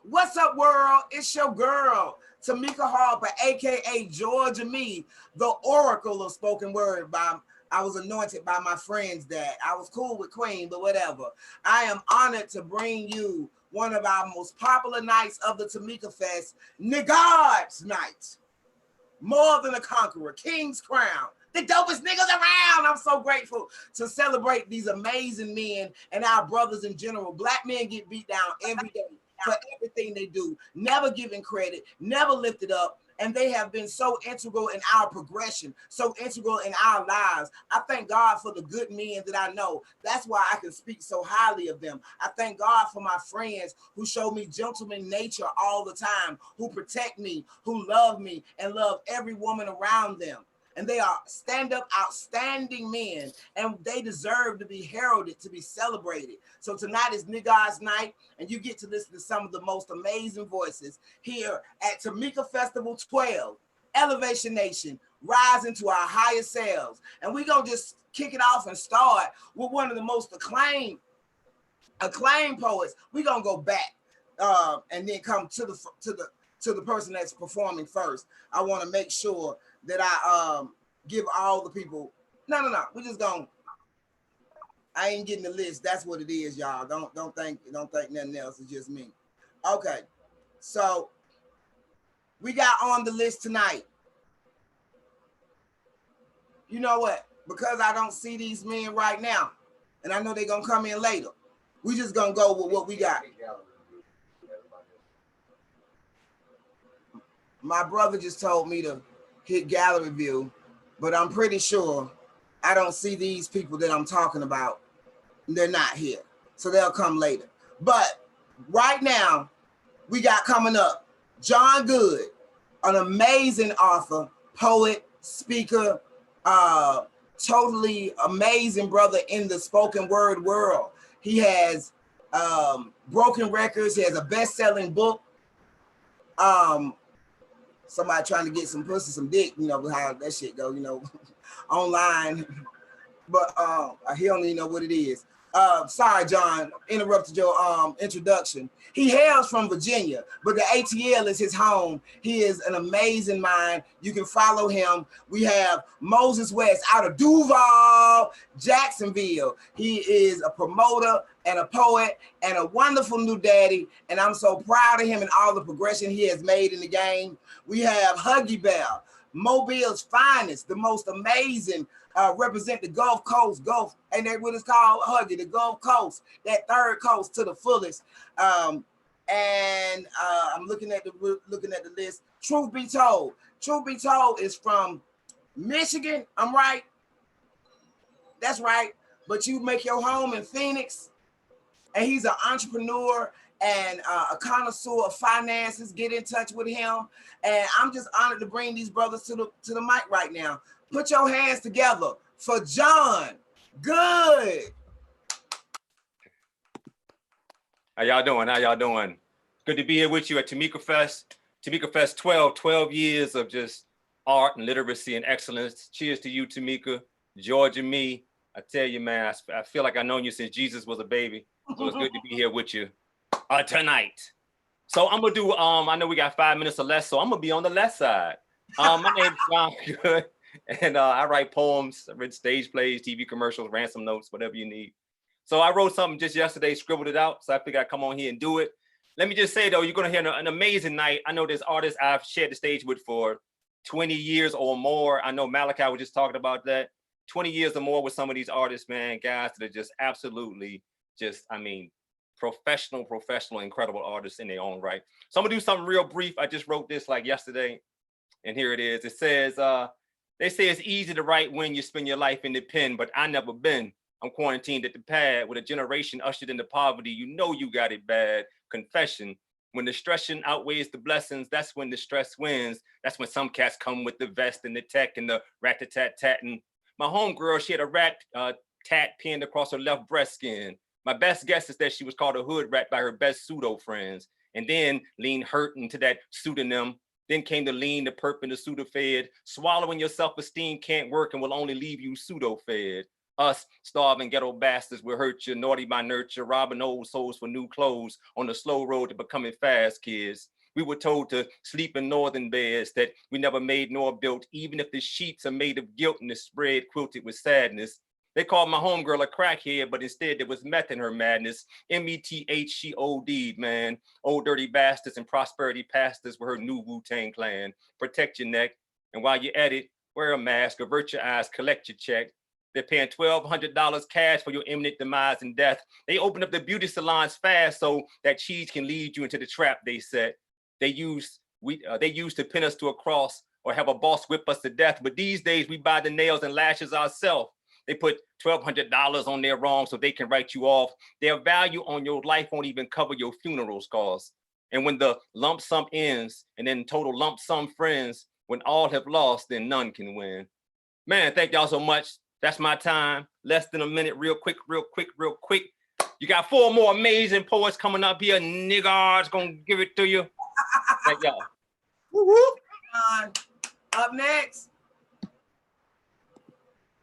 What's up, world? It's your girl, Tamika Harper, aka Georgia Me, the oracle of spoken word. I was anointed by my friends that I was cool with Queen, but whatever. I am honored to bring you one of our most popular nights of the Tamika Fest, NIGGODS night. More than a conqueror, King's Crown, the dopest niggas around. I'm so grateful to celebrate these amazing men and our brothers in general. Black men get beat down every day for everything they do, never given credit, never lifted up. And they have been so integral in our progression, so integral in our lives. I thank God for the good men that I know. That's why I can speak so highly of them. I thank God for my friends who show me gentleman nature all the time, who protect me, who love me, and love every woman around them. And they are stand-up, outstanding men, and they deserve to be heralded, to be celebrated. So tonight is NIGGODS night, and you get to listen to some of the most amazing voices here at Tamika Festival 12, Elevation Nation, rising to our highest selves. And we're going to just kick it off and start with one of the most acclaimed poets. We're going to go back and then come to the person that's performing first. I want to make sure that I give all the people. No. We just gonna. I ain't getting the list. That's what it is, y'all. Don't think nothing else. It's just me. Okay, so we got on the list tonight. You know what? Because I don't see these men right now, and I know they're gonna come in later. We just gonna go with what we got. My brother just told me to hit gallery view, but I'm pretty sure I don't see these people that I'm talking about. They're not here, so they'll come later. But right now, we got coming up John Good, an amazing author, poet, speaker, totally amazing brother in the spoken word world. He has broken records. He has a best-selling book. Somebody trying to get some pussy, some dick, you know, how that shit go, you know, online. But he don't even know what it is. Sorry, John, interrupted your introduction. He hails from Virginia, but the ATL is his home. He is an amazing mind. You can follow him. We have Moses West out of Duval, Jacksonville. He is a promoter and a poet and a wonderful new daddy. And I'm so proud of him and all the progression he has made in the game. We have Huggy Bear, Mobile's finest, the most amazing, represent the Gulf Coast, and that's what it's called, Huggy, the Gulf Coast, that third coast to the fullest. I'm looking at the list. Truth be told is from Michigan. I'm right. That's right. But you make your home in Phoenix, and he's an entrepreneur and a connoisseur of finances. Get in touch with him, and I'm just honored to bring these brothers to the mic right now. Put your hands together for John Good. How y'all doing? Good to be here with you at Tamika Fest. Tamika Fest 12 years of just art and literacy and excellence. Cheers to you, Tamika. Georgia Me. I tell you, man, I feel like I've known you since Jesus was a baby. So it's good to be here with you tonight. So I'm gonna do, I know we got 5 minutes or less, so I'm gonna be on the left side. My name's John Good, and I write poems, I read stage plays, TV commercials, ransom notes, whatever you need. So I wrote something just yesterday, scribbled it out, so I figured I'd come on here and do it. Let me just say though, you're gonna hear an amazing night. I know there's artists I've shared the stage with for 20 years or more. I know Malachi was just talking about that. 20 years or more with some of these artists, man, guys that are just absolutely professional, incredible artists in their own right. So I'm gonna do something real brief. I just wrote this like yesterday, and here it is. It says, they say it's easy to write when you spend your life in the pen, but I never been. I'm quarantined at the pad with a generation ushered into poverty. You know you got it bad. Confession. When the stressing outweighs the blessings, that's when the stress wins. That's when some cats come with the vest and the tech and the rat-a-tat-tatting. My homegirl, she had a rat tat pinned across her left breast skin. My best guess is that she was called a hood rat by her best pseudo friends. And then lean hurt into that pseudonym. Then came the lean, the perp, and the pseudo-fed. Swallowing your self-esteem can't work and will only leave you pseudo-fed. Us starving ghetto bastards will hurt you, naughty by nurture, robbing old souls for new clothes on the slow road to becoming fast kids. We were told to sleep in northern beds that we never made nor built, even if the sheets are made of guilt and the spread quilted with sadness. They called my homegirl a crackhead, but instead there was meth in her madness. METH, she OD'd, man. Old dirty bastards and prosperity pastors were her new Wu-Tang clan. Protect your neck, and while you're at it, wear a mask, avert your eyes, collect your check. They're paying $1,200 cash for your imminent demise and death. They open up the beauty salons fast so that cheese can lead you into the trap they set. They use to pin us to a cross or have a boss whip us to death. But these days we buy the nails and lashes ourselves. They put $1,200 on their wrong so they can write you off. Their value on your life won't even cover your funeral costs. And when the lump sum ends and then total lump sum friends, when all have lost, then none can win. Man, thank y'all so much. That's my time. Less than a minute, real quick. You got 4 more amazing poets coming up here. NIGGODS gonna give it to you. Thank y'all. Up next.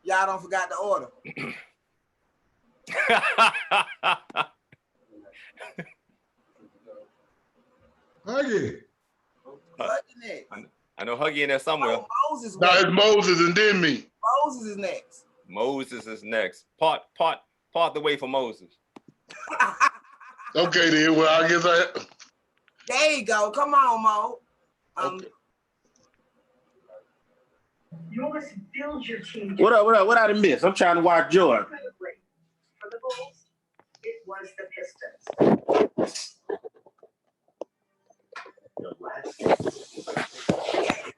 Y'all don't forgot the order. Huggy. I know Huggy in there somewhere. Oh, Moses. No, it's Moses and then me. Moses is next. Moses is next. Part the way for Moses. Okay, then. Well, I guess There you go. Come on, Mo. Okay. You must build your team. What up? What I done miss? I'm trying to watch Joy. For the Bulls, it was the Pistons.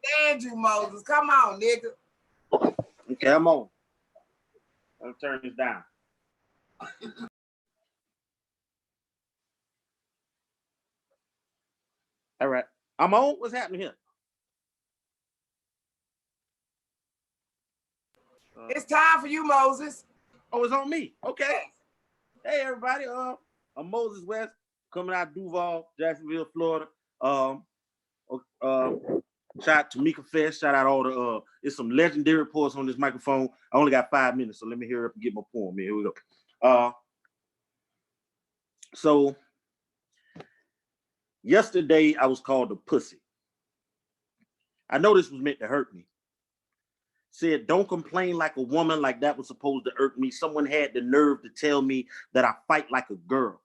Stand you, Moses. Come on, nigga. Okay, I'm on. I'll turn this down. All right. I'm on. What's happening here? It's time for you, Moses. Oh, it's on me. Okay. Hey, everybody. I'm Moses West, coming out of Duval, Jacksonville, Florida. Shout out to Tamika Fest. Shout out all the there's some legendary reports on this microphone. I only got 5 minutes, so let me hurry up and get my poem. Here we go. So yesterday I was called a pussy. I know this was meant to hurt me. Said, don't complain like a woman, like that was supposed to irk me. Someone had the nerve to tell me that I fight like a girl.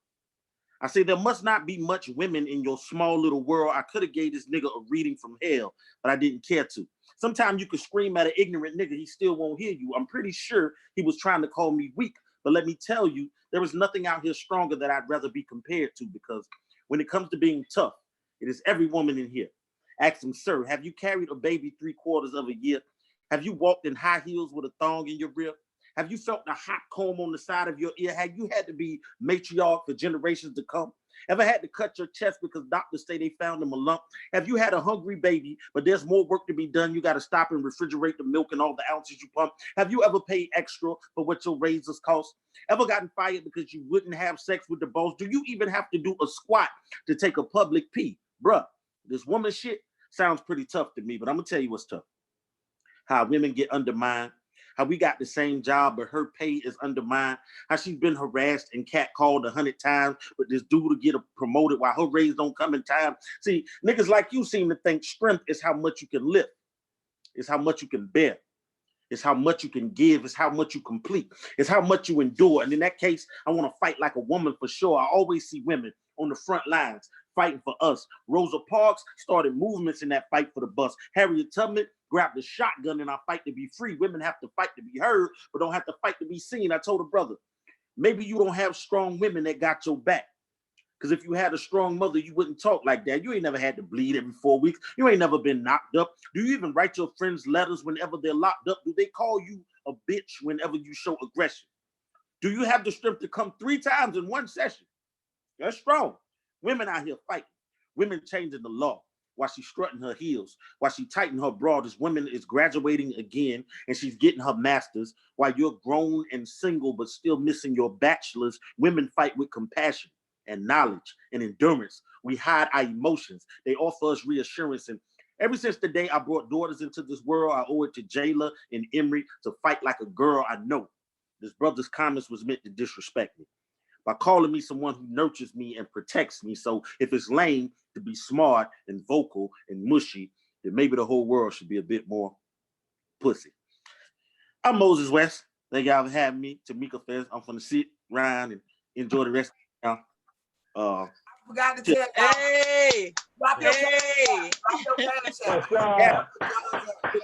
I say, there must not be much women in your small little world. I could have gave this nigga a reading from hell, but I didn't care to. Sometimes you could scream at an ignorant nigga, he still won't hear you. I'm pretty sure he was trying to call me weak, but let me tell you, there is nothing out here stronger that I'd rather be compared to, because when it comes to being tough, it is every woman in here. Ask him, sir, have you carried a baby 3/4 of a year? Have you walked in high heels with a thong in your rear? Have you felt the hot comb on the side of your ear? Have you had to be matriarch for generations to come? Ever had to cut your chest because doctors say they found them a lump? Have you had a hungry baby, but there's more work to be done? You got to stop and refrigerate the milk and all the ounces you pump. Have you ever paid extra for what your razors cost? Ever gotten fired because you wouldn't have sex with the boss? Do you even have to do a squat to take a public pee? Bruh, this woman shit sounds pretty tough to me, but I'm going to tell you what's tough. How women get undermined, how we got the same job, but her pay is undermined, how she's been harassed and catcalled 100 times, but this dude to get promoted while her raise don't come in time. See, niggas like you seem to think strength is how much you can lift. It's how much you can bear. It's how much you can give. It's how much you complete. It's how much you endure. And in that case, I want to fight like a woman for sure. I always see women on the front lines fighting for us. Rosa Parks started movements in that fight for the bus. Harriet Tubman grabbed a shotgun in our fight to be free. Women have to fight to be heard, but don't have to fight to be seen. I told a brother, maybe you don't have strong women that got your back. Because if you had a strong mother, you wouldn't talk like that. You ain't never had to bleed every 4 weeks. You ain't never been knocked up. Do you even write your friends letters whenever they're locked up? Do they call you a bitch whenever you show aggression? Do you have the strength to come 3 times in one session? That's strong. Women out here fighting. Women changing the law while she's strutting her heels, while she tighten her bra. This woman is graduating again and she's getting her master's while you're grown and single but still missing your bachelor's. Women fight with compassion and knowledge and endurance. We hide our emotions. They offer us reassurance. And ever since the day I brought daughters into this world, I owe it to Jayla and Emery to fight like a girl I know. This brother's comments was meant to disrespect me by calling me someone who nurtures me and protects me. So if it's lame to be smart and vocal and mushy, then maybe the whole world should be a bit more pussy. I'm Moses West. Thank y'all for having me. Tamika Fest. I'm gonna sit around and enjoy the rest of the I forgot to tell y'all. Hey, Drop your hey, cash out. What's up?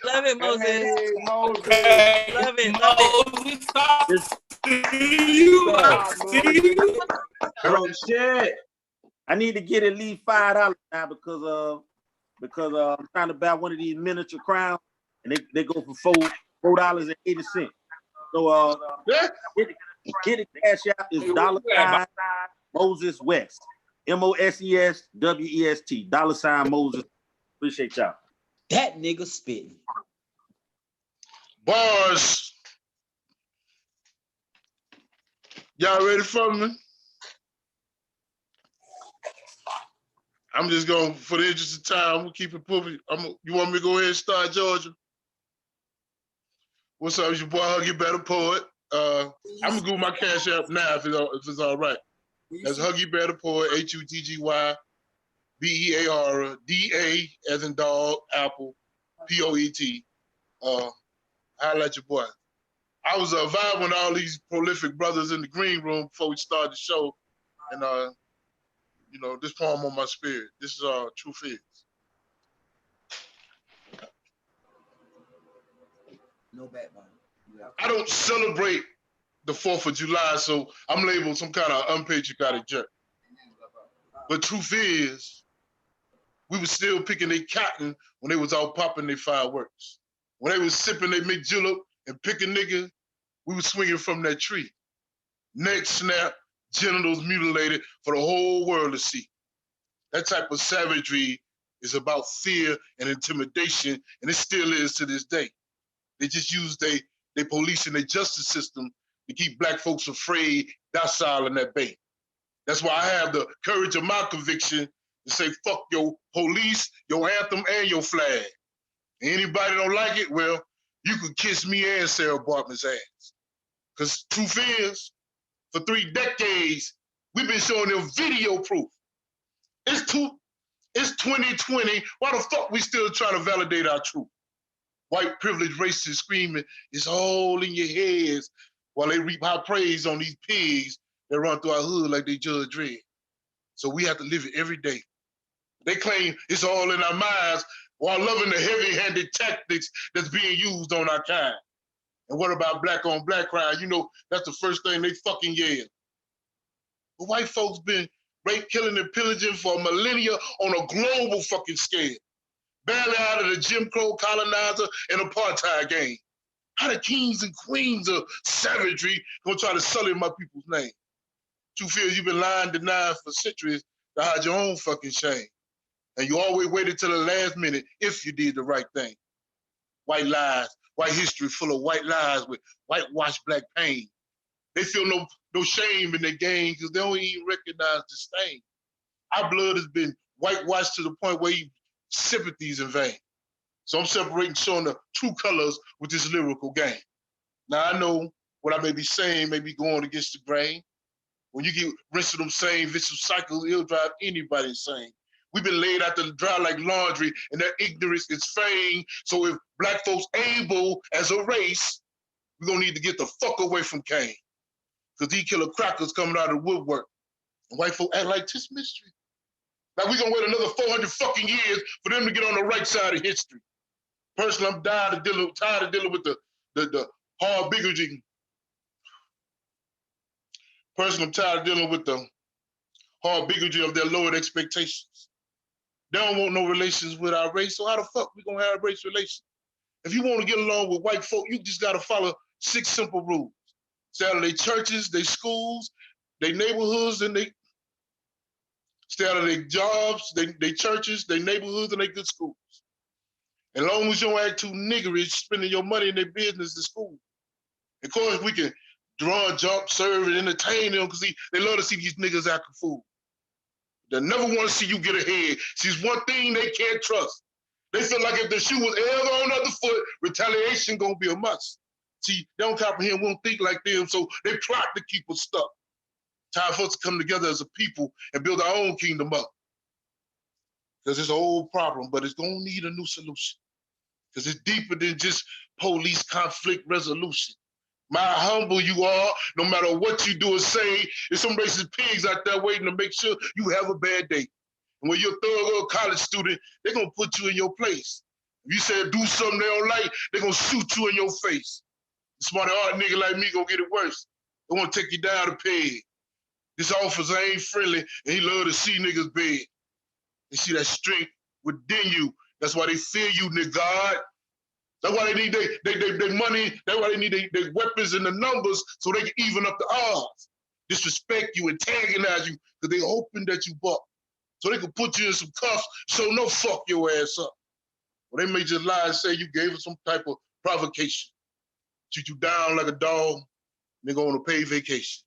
love it, Moses. Hey, Moses. Love it, love it. Oh, shit. I need to get at least $5 now because I'm trying to buy one of these miniature crowns and they go for $4.80. So get the cash out is $ Moses West. MOSESWEST $ Moses. Appreciate y'all. That nigga spitting. Bars. Y'all ready for me? I'm just going, for the interest of time, we'll keep it puppy. You want me to go ahead and start, Georgia? What's up? It's your boy, Huggy Better Poet. I'm going to go my cash app now if it's all right. That's Huggy Better Poet, HUTGY, BEAR, DA as in dog, Apple, POET. Holla at your boy. I was vibing with all these prolific brothers in the green room before we started the show. And, you know, this poem on my spirit. This is Truth Is. No backbone. I don't celebrate the 4th of July, so I'm labeled some kind of unpatriotic jerk. But truth is, we was still picking their cotton when they was out popping their fireworks. When they was sipping their McJullop and picking nigga, we was swinging from that tree. Neck snap, genitals mutilated for the whole world to see. That type of savagery is about fear and intimidation, and it still is to this day. They just use their police and their justice system to keep black folks afraid, docile in that bay. That's why I have the courage of my conviction to say, fuck your police, your anthem, and your flag. Anybody don't like it, well, you could kiss me and Sarah Bartman's ass. Because truth is, for 3 decades, we've been showing them video proof. It's 2020, why the fuck we still trying to validate our truth? White privileged racists screaming, it's all in your heads, while they reap high praise on these pigs that run through our hood like they Judge Dredd. So we have to live it every day. They claim it's all in our minds while loving the heavy-handed tactics that's being used on our kind. And what about black on black crime? You know, that's the first thing they fucking yell. But white folks been rape, killing, and pillaging for millennia on a global fucking scale. Barely out of the Jim Crow colonizer and apartheid game. How the kings and queens of savagery gonna try to sully my people's name? You feel you've been lying, denying for centuries to hide your own fucking shame. And you always waited till the last minute if you did the right thing. White lies, white history full of white lies with whitewashed black pain. They feel no shame in their game because they don't even recognize the stain. Our blood has been whitewashed to the point where you sympathies in vain. So I'm separating, showing the true colors with this lyrical game. Now I know what I may be saying may be going against the grain. When you get rinsing them same vicious cycles, it'll drive anybody insane. We've been laid out to dry like laundry, and their ignorance is fame. So if black folks able as a race, we're gonna need to get the fuck away from Cain. Because these killer crackers coming out of the woodwork. And white folk act like this mystery. Now we're gonna wait another 400 fucking years for them to get on the right side of history. Personally, I'm tired of dealing with the hard bigotry. Personally, I'm tired of dealing with the hard bigotry of their lowered expectations. They don't want no relations with our race, so how the fuck we gonna have race relations? If you want to get along with white folk, you just gotta follow 6 simple rules. Stay out of their churches, their schools, their neighborhoods, and they stay out of their jobs, their churches, their neighborhoods, and their good schools. As long as you don't act too niggerish, spending your money in their business in school. Of course, we can draw, jump, serve, and entertain them because they love to see these niggas acting fool. They never want to see you get ahead. See, it's one thing they can't trust. They feel like if the shoe was ever on the other foot, retaliation gonna be a must. See, they don't comprehend, we don't think like them, so they plot to keep us stuck. Time for us to come together as a people and build our own kingdom up. Because it's an old problem, but it's gonna need a new solution. Because it's deeper than just police conflict resolution. My humble you are, no matter what you do or say, there's some racist pigs out there waiting to make sure you have a bad day. And when you're a thug or college student, they're gonna put you in your place. If you say do something they don't like, they're gonna shoot you in your face. A smart art nigga like me gonna get it worse. They wanna take you down the peg. This officer ain't friendly, and he love to see niggas beg. They see that strength within you. That's why they fear you, nigga. That's why they need their money. That's why they need their weapons and the numbers so they can even up the odds. Disrespect you, antagonize you, because they hoping that you buck. So they can put you in some cuffs, so no fuck your ass up. Well, they may just lie and say you gave them some type of provocation. Shoot you down like a dog, and go on a paid vacation.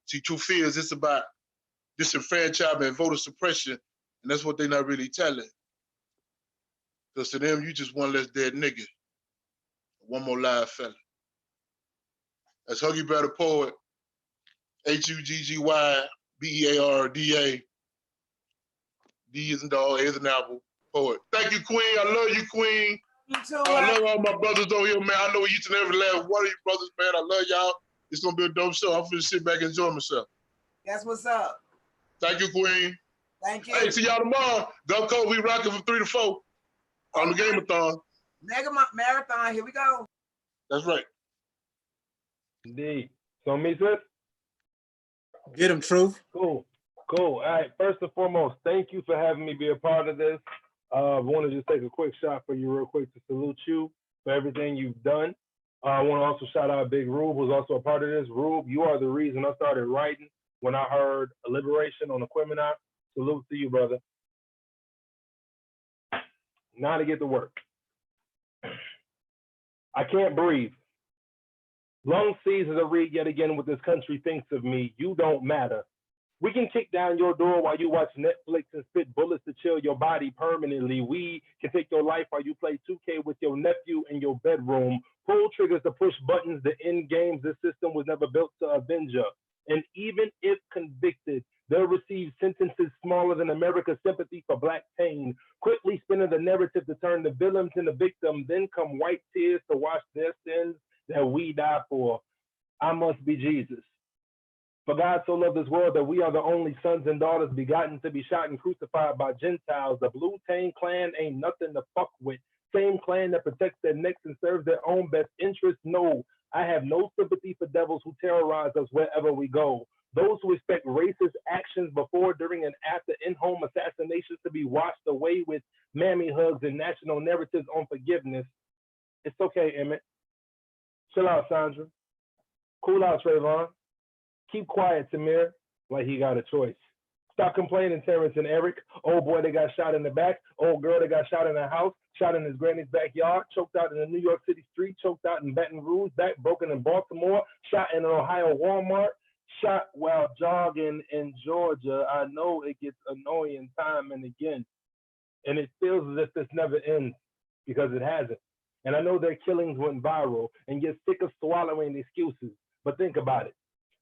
See, true fear is it's about disenfranchisement and voter suppression, and that's what they're not really telling. Because to them, you just one less dead nigga. One more live fella. That's Huggy Bear the poet, Hugggybearda. D is in dog, A is in apple, poet. Thank you, Queen. I love you, Queen. You too. I love all my brothers on here, man. I know each and every last one of you brothers, man. I love y'all. It's gonna be a dope show. I'm finna sit back and enjoy myself. That's what's up. Thank you, Queen. Thank you. Hey, see y'all tomorrow. Go Code, we rocking from 3 to 4 on the Game-a-thon. Mega Marathon, here we go. That's right. Indeed. So me, sis? Get him, Truth. Cool. All right. First and foremost, thank you for having me be a part of this. I want to just take a quick shot for you real quick to salute you for everything you've done. I want to also shout out Big Rube, who's also a part of this. Rube, you are the reason I started writing when I heard a liberation on Equimini. Salute to you, brother. Now to get to work. I can't breathe. Long seasons I read yet again what this country thinks of me. You don't matter. We can kick down your door while you watch Netflix and spit bullets to chill your body permanently. We can take your life while you play 2K with your nephew in your bedroom. Pull triggers to push buttons to end games. This system was never built to avenge you. And even if convicted, they'll receive sentences smaller than America's sympathy for black pain, quickly spinning the narrative to turn the villains into victims, then come white tears to wash their sins that we die for. I must be Jesus. For God so loved this world that we are the only sons and daughters begotten to be shot and crucified by Gentiles. The Blue Tang clan ain't nothing to fuck with. Same clan that protects their necks and serves their own best interests. No, I have no sympathy for devils who terrorize us wherever we go. Those who expect racist actions before, during, and after in-home assassinations to be washed away with mammy hugs and national narratives on forgiveness. It's okay, Emmett. Chill out, Sandra. Cool out, Trayvon. Keep quiet, Tamir, like he got a choice. Stop complaining, Terrence and Eric. Old boy that got shot in the back. Old girl that got shot in her house. Shot in his granny's backyard. Choked out in a New York City street. Choked out in Baton Rouge. Back broken in Baltimore. Shot in an Ohio Walmart. Shot while jogging in Georgia. I know it gets annoying time and again. And it feels as if this never ends, because it hasn't. And I know their killings went viral and you're sick of swallowing excuses. But think about it.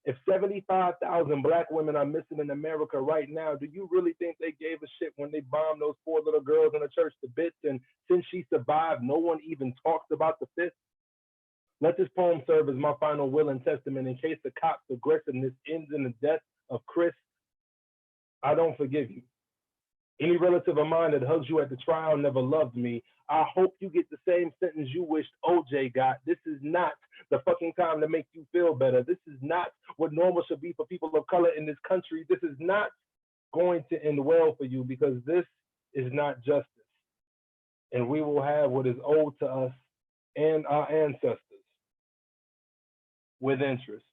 If 75,000 black women are missing in America right now, do you really think they gave a shit when they bombed those 4 little girls in the church to bits? And since she survived, no one even talks about the 5th? Let this poem serve as my final will and testament in case the cops' aggressiveness ends in the death of Chris. I don't forgive you. Any relative of mine that hugs you at the trial never loved me. I hope you get the same sentence you wished OJ got. This is not the fucking time to make you feel better. This is not what normal should be for people of color in this country. This is not going to end well for you, because this is not justice. And we will have what is owed to us and our ancestors with interest.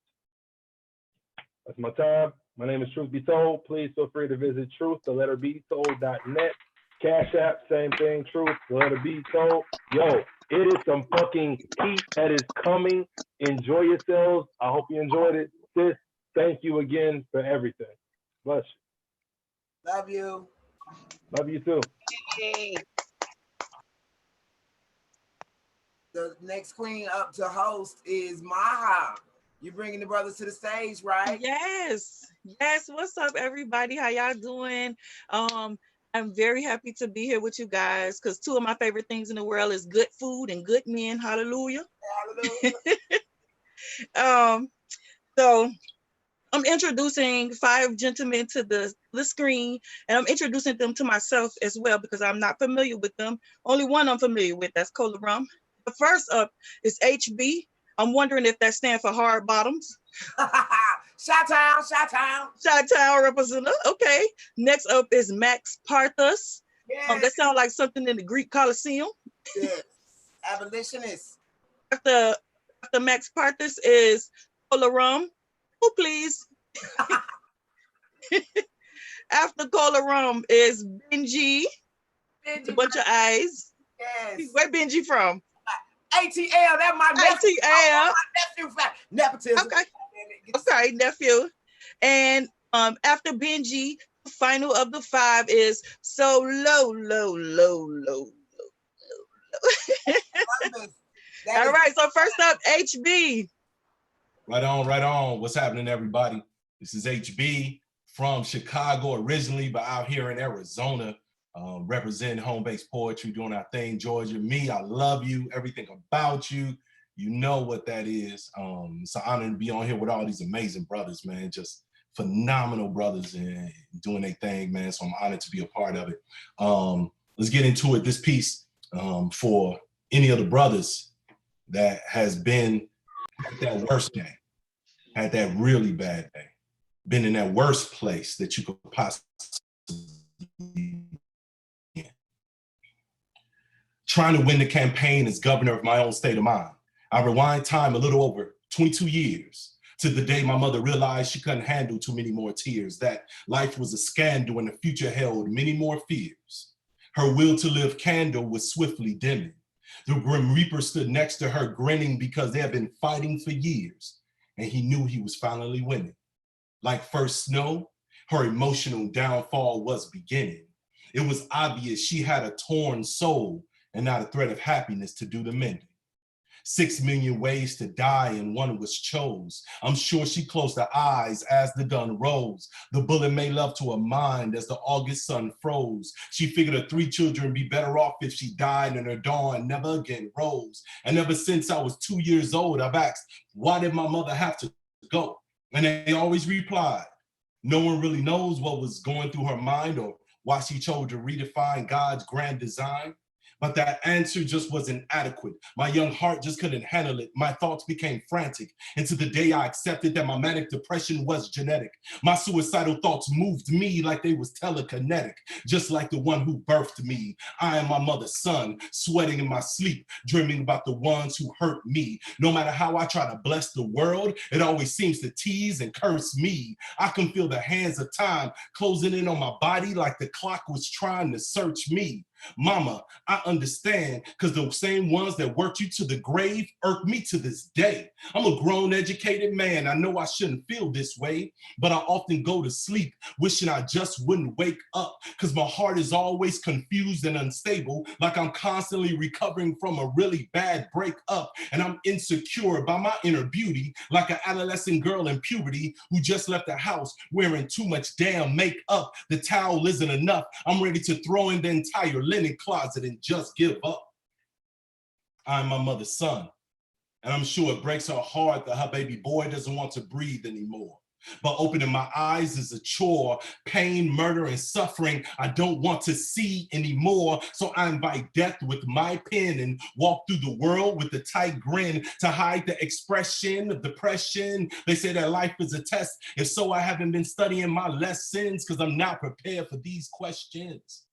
That's my time. My name is Truth Be Told. Please feel free to visit truth.net. Cash App, same thing, Truth, Let It Be Told. Yo, it is some fucking heat that is coming. Enjoy yourselves. I hope you enjoyed it. Sis, thank you again for everything. Bless you. Love you. Love you too. Hey. The next queen up to host is Maha. You bringing the brothers to the stage, right? Yes. Yes. What's up, everybody? How y'all doing? I'm very happy to be here with you guys because two of my favorite things in the world is good food and good men. Hallelujah. Hallelujah. Um, so I'm introducing five gentlemen to the screen, and I'm introducing them to myself as well because I'm not familiar with them. Only one I'm familiar with, that's Cola Rum. The first up is HB. I'm wondering if that stands for hard bottoms. Chi-town, Chi-town. Chi-town representative. Okay. Next up is Max Parthas. Yes. That sounds like something in the Greek Colosseum. Yes. Abolitionist. After Max Parthas is Cola Rum. Oh, please. After Cola Rum is Benji. Benji. A bunch of eyes. Yes. Where Benji from? ATL, that's my nephew. ATL. Oh, my nephew. Nepotism. Okay. Okay, nephew. And after Benji, the final of the five is so low. All right, so first up, HB. Right on, right on. What's happening, everybody? This is HB from Chicago originally, but out here in Arizona, representing home-based poetry, doing our thing. Georgia, me, I love you, everything about you. You know what that is. It's an honor to be on here with all these amazing brothers, man. Just phenomenal brothers and doing their thing, man. So I'm honored to be a part of it. Let's get into it. This piece for any of the brothers that has been at that worst day, had that really bad day, been in that worst place that you could possibly be in. Trying to win the campaign as governor of my own state of mind. I rewind time a little over 22 years to the day my mother realized she couldn't handle too many more tears, that life was a scandal and the future held many more fears. Her will to live candle was swiftly dimming. The Grim Reaper stood next to her grinning because they had been fighting for years, and he knew he was finally winning. Like first snow, her emotional downfall was beginning. It was obvious she had a torn soul and not a thread of happiness to do the mending. 6 million ways to die and one was chose. I'm sure she closed her eyes as the gun rose. The bullet made love to her mind as the August sun froze. She figured her 3 children would be better off if she died and her dawn never again rose. And ever since I was 2 years old, I've asked, why did my mother have to go? And they always replied, no one really knows what was going through her mind or why she chose to redefine God's grand design. But that answer just wasn't adequate. My young heart just couldn't handle it. My thoughts became frantic. And to the day I accepted that my manic depression was genetic. My suicidal thoughts moved me like they was telekinetic, just like the one who birthed me. I am my mother's son, sweating in my sleep, dreaming about the ones who hurt me. No matter how I try to bless the world, it always seems to tease and curse me. I can feel the hands of time closing in on my body like the clock was trying to search me. Mama, I understand, because the same ones that worked you to the grave irk me to this day. I'm a grown, educated man. I know I shouldn't feel this way, but I often go to sleep wishing I just wouldn't wake up, because my heart is always confused and unstable, like I'm constantly recovering from a really bad breakup, and I'm insecure by my inner beauty, like an adolescent girl in puberty who just left the house wearing too much damn makeup. The towel isn't enough. I'm ready to throw in the entire linen closet and just give up. I'm my mother's son, and I'm sure it breaks her heart that her baby boy doesn't want to breathe anymore. But opening my eyes is a chore. Pain, murder, and suffering I don't want to see anymore. So I invite death with my pen and walk through the world with a tight grin to hide the expression of depression. They say that life is a test. If so, I haven't been studying my lessons because I'm not prepared for these questions.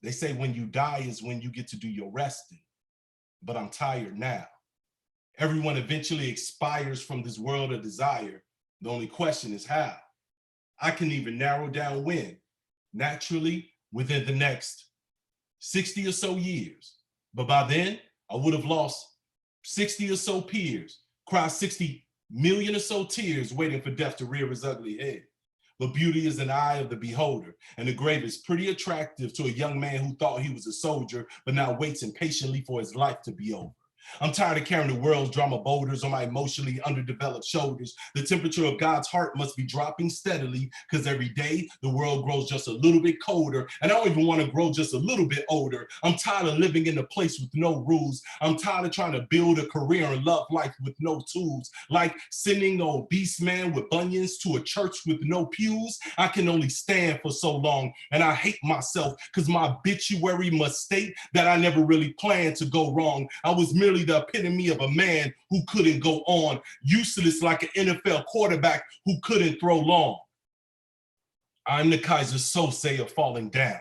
They say when you die is when you get to do your resting. But I'm tired now. Everyone eventually expires from this world of desire. The only question is how. I can even narrow down when, naturally within the next 60 or so years. But by then, I would have lost 60 or so peers, cried 60 million or so tears waiting for death to rear his ugly head. But beauty is an eye of the beholder, and the grave is pretty attractive to a young man who thought he was a soldier, but now waits impatiently for his life to be over. I'm tired of carrying the world's drama boulders on my emotionally underdeveloped shoulders. The temperature of God's heart must be dropping steadily, because every day the world grows just a little bit colder, and I don't even want to grow just a little bit older. I'm tired of living in a place with no rules. I'm tired of trying to build a career and love life with no tools. Like sending the obese man with bunions to a church with no pews. I can only stand for so long, and I hate myself because my obituary must state that I never really planned to go wrong. I was merely the epitome of a man who couldn't go on, useless like an NFL quarterback who couldn't throw long. I'm the Kaiser Sose of falling down,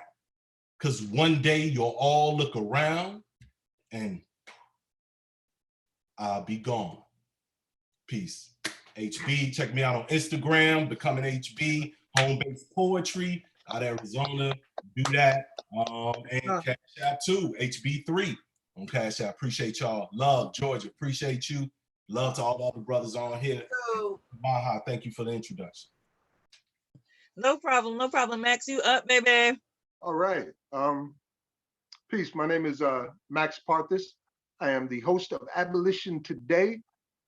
because one day you'll all look around and I'll be gone. Peace. HB, check me out on Instagram, Becoming HB, Home-Based Poetry out of Arizona. Do that. And Cash App too, HB3 on Cash App. Appreciate y'all. Love, Georgia, appreciate you. Love to all the other brothers on here. Baha, thank you for the introduction. No problem, Max. You up, baby? All right. Peace. My name is Max Parthis. I am the host of Abolition Today.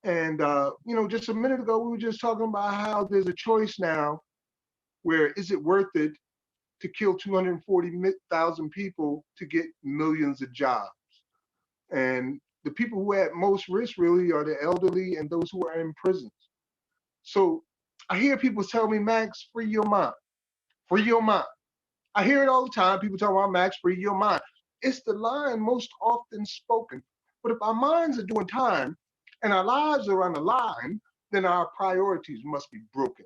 And, you know, just a minute ago, we were just talking about how there's a choice now where is it worth it to kill 240,000 people to get millions of jobs? And the people who are at most risk really are the elderly and those who are in prisons. So I hear people tell me, Max, free your mind, free your mind. I hear it all the time. People talk about, Max, free your mind. It's the line most often spoken. But if our minds are doing time and our lives are on the line, then our priorities must be broken.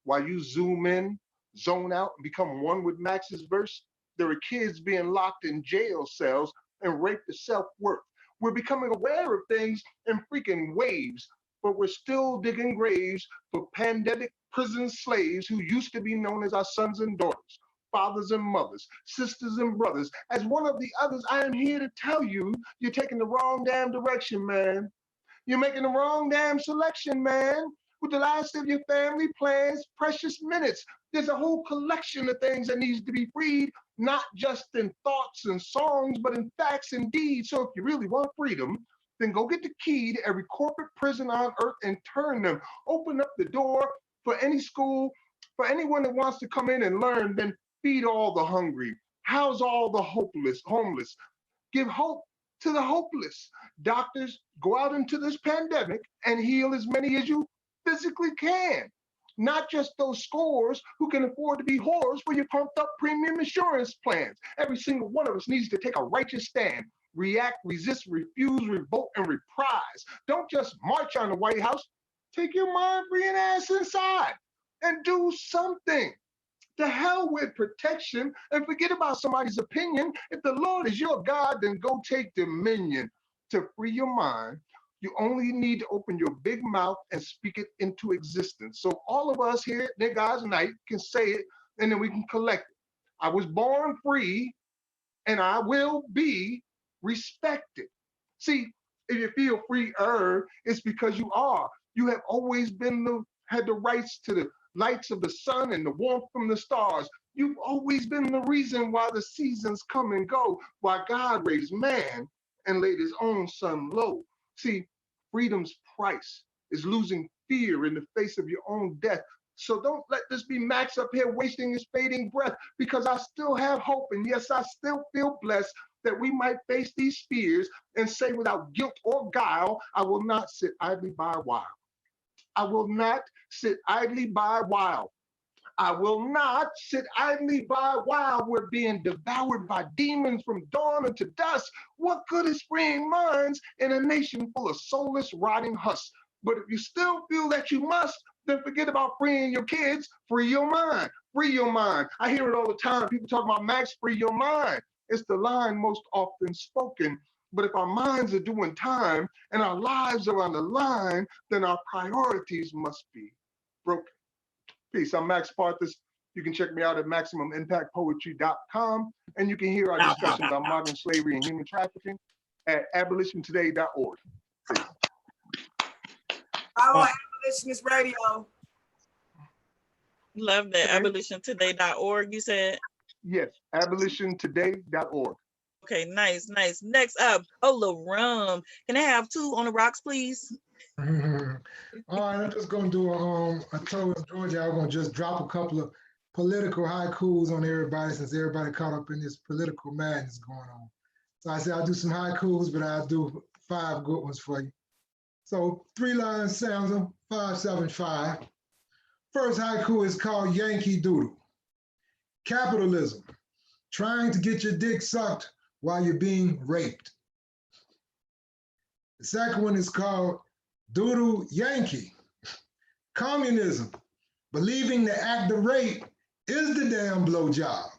While you zoom in, zone out, and become one with Max's verse, there are kids being locked in jail cells and raped to self-worth. We're becoming aware of things in freaking waves, but we're still digging graves for pandemic prison slaves who used to be known as our sons and daughters, fathers and mothers, sisters and brothers. As one of the others, I am here to tell you, you're taking the wrong damn direction, man. You're making the wrong damn selection, man. With the last of your family plans, precious minutes. There's a whole collection of things that needs to be freed, not just in thoughts and songs, but in facts and deeds. So if you really want freedom, then go get the key to every corporate prison on earth and turn them. Open up the door for any school, for anyone that wants to come in and learn, then feed all the hungry, house all the homeless, give hope to the hopeless. Doctors, go out into this pandemic and heal as many as you physically can. Not just those scores who can afford to be whores for your pumped up premium insurance plans. Every single one of us needs to take a righteous stand. React, resist, refuse, revolt, and reprise. Don't just march on the White House. Take your mind-freeing ass inside and do something. To hell with protection and forget about somebody's opinion. If the Lord is your God, then go take dominion. To free your mind, you only need to open your big mouth and speak it into existence. So all of us here at NIGGODS Night can say it, and then we can collect it. I was born free, and I will be respected. See, if you feel freer, it's because you are. You have always had the rights to the lights of the sun and the warmth from the stars. You've always been the reason why the seasons come and go, why God raised man and laid his own son low. See, freedom's price is losing fear in the face of your own death. So don't let this be Max up here wasting his fading breath, because I still have hope, and yes, I still feel blessed that we might face these fears and say without guilt or guile, I will not sit idly by while. I will not sit idly by while. I will not sit idly by while we're being devoured by demons from dawn unto dusk. What good is freeing minds in a nation full of soulless, rotting husks? But if you still feel that you must, then forget about freeing your kids. Free your mind. Free your mind. I hear it all the time. People talk about, Max, free your mind. It's the line most often spoken. But if our minds are doing time and our lives are on the line, then our priorities must be broken. Peace. I'm Max Parthis. You can check me out at MaximumImpactPoetry.com, and you can hear our discussions on modern slavery and human trafficking at abolitiontoday.org. Follow Abolitionist Radio. Love that. Abolitiontoday.org, you said? Yes, abolitiontoday.org. Okay, nice, nice. Next up, Polo Rum. Can I have 2 on the rocks, please? All right, I'm just gonna do I told Georgia I was gonna just drop a couple of political haikus on everybody since everybody caught up in this political madness going on. So I said I'll do some haikus, but I'll do 5 good ones for you. So 3-line stanza, 575. First haiku is called Yankee Doodle. Capitalism, trying to get your dick sucked while you're being raped. The second one is called Doodle Yankee. Communism, believing the act of rape is the damn blowjob.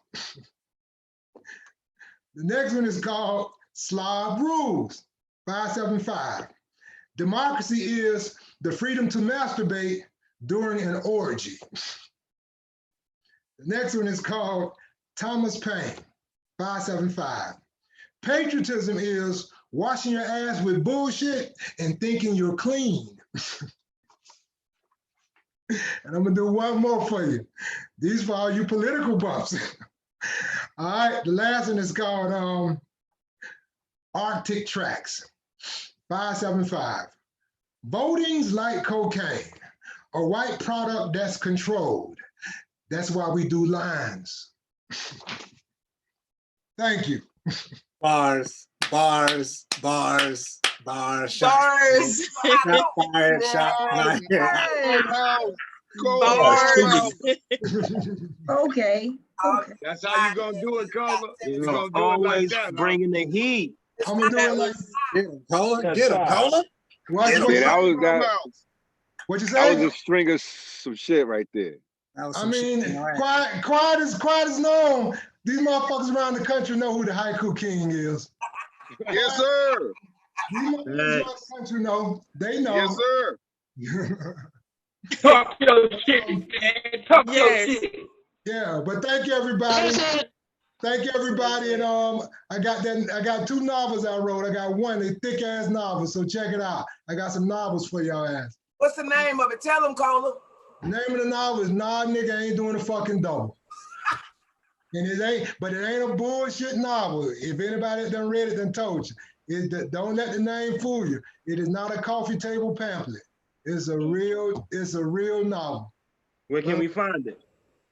The next one is called Slob Rules, 575. Democracy is the freedom to masturbate during an orgy. The next one is called Thomas Paine, 575. Patriotism is washing your ass with bullshit and thinking you're clean. And I'm gonna do one more for you. These for all you political buffs. All right, the last one is called Arctic Tracks, 575. Voting's like cocaine, a white product that's controlled. That's why we do lines. Thank you. Bars, bars, bars, bars, Bars. Bars, shot. Bars. Okay. That's how you gonna do it, Cola. You gonna do it like Always that, bringing the heat. I'm gonna do it like Get him, Cola. Get him, Cola. what Yeah, that was that. What you That say? was a string of some shit right there. I mean, quiet as known. These motherfuckers around the country know who the haiku king is. Yes, sir. These motherfuckers around the country know. They know. Yes, sir. Talk your shit, man. Talk your shit. Yeah, but thank you everybody. Thank you everybody. And I got 2 novels I wrote. I got one, a thick ass novel. So check it out. I got some novels for y'all ass. What's the name of it? Tell them, Cola. The name of the novel is Nah Nigga Ain't Doing a Fucking Double. And it ain't a bullshit novel. If anybody that done read it done told you. Don't let the name fool you. It is not a coffee table pamphlet. It's a real novel. Where can we find it?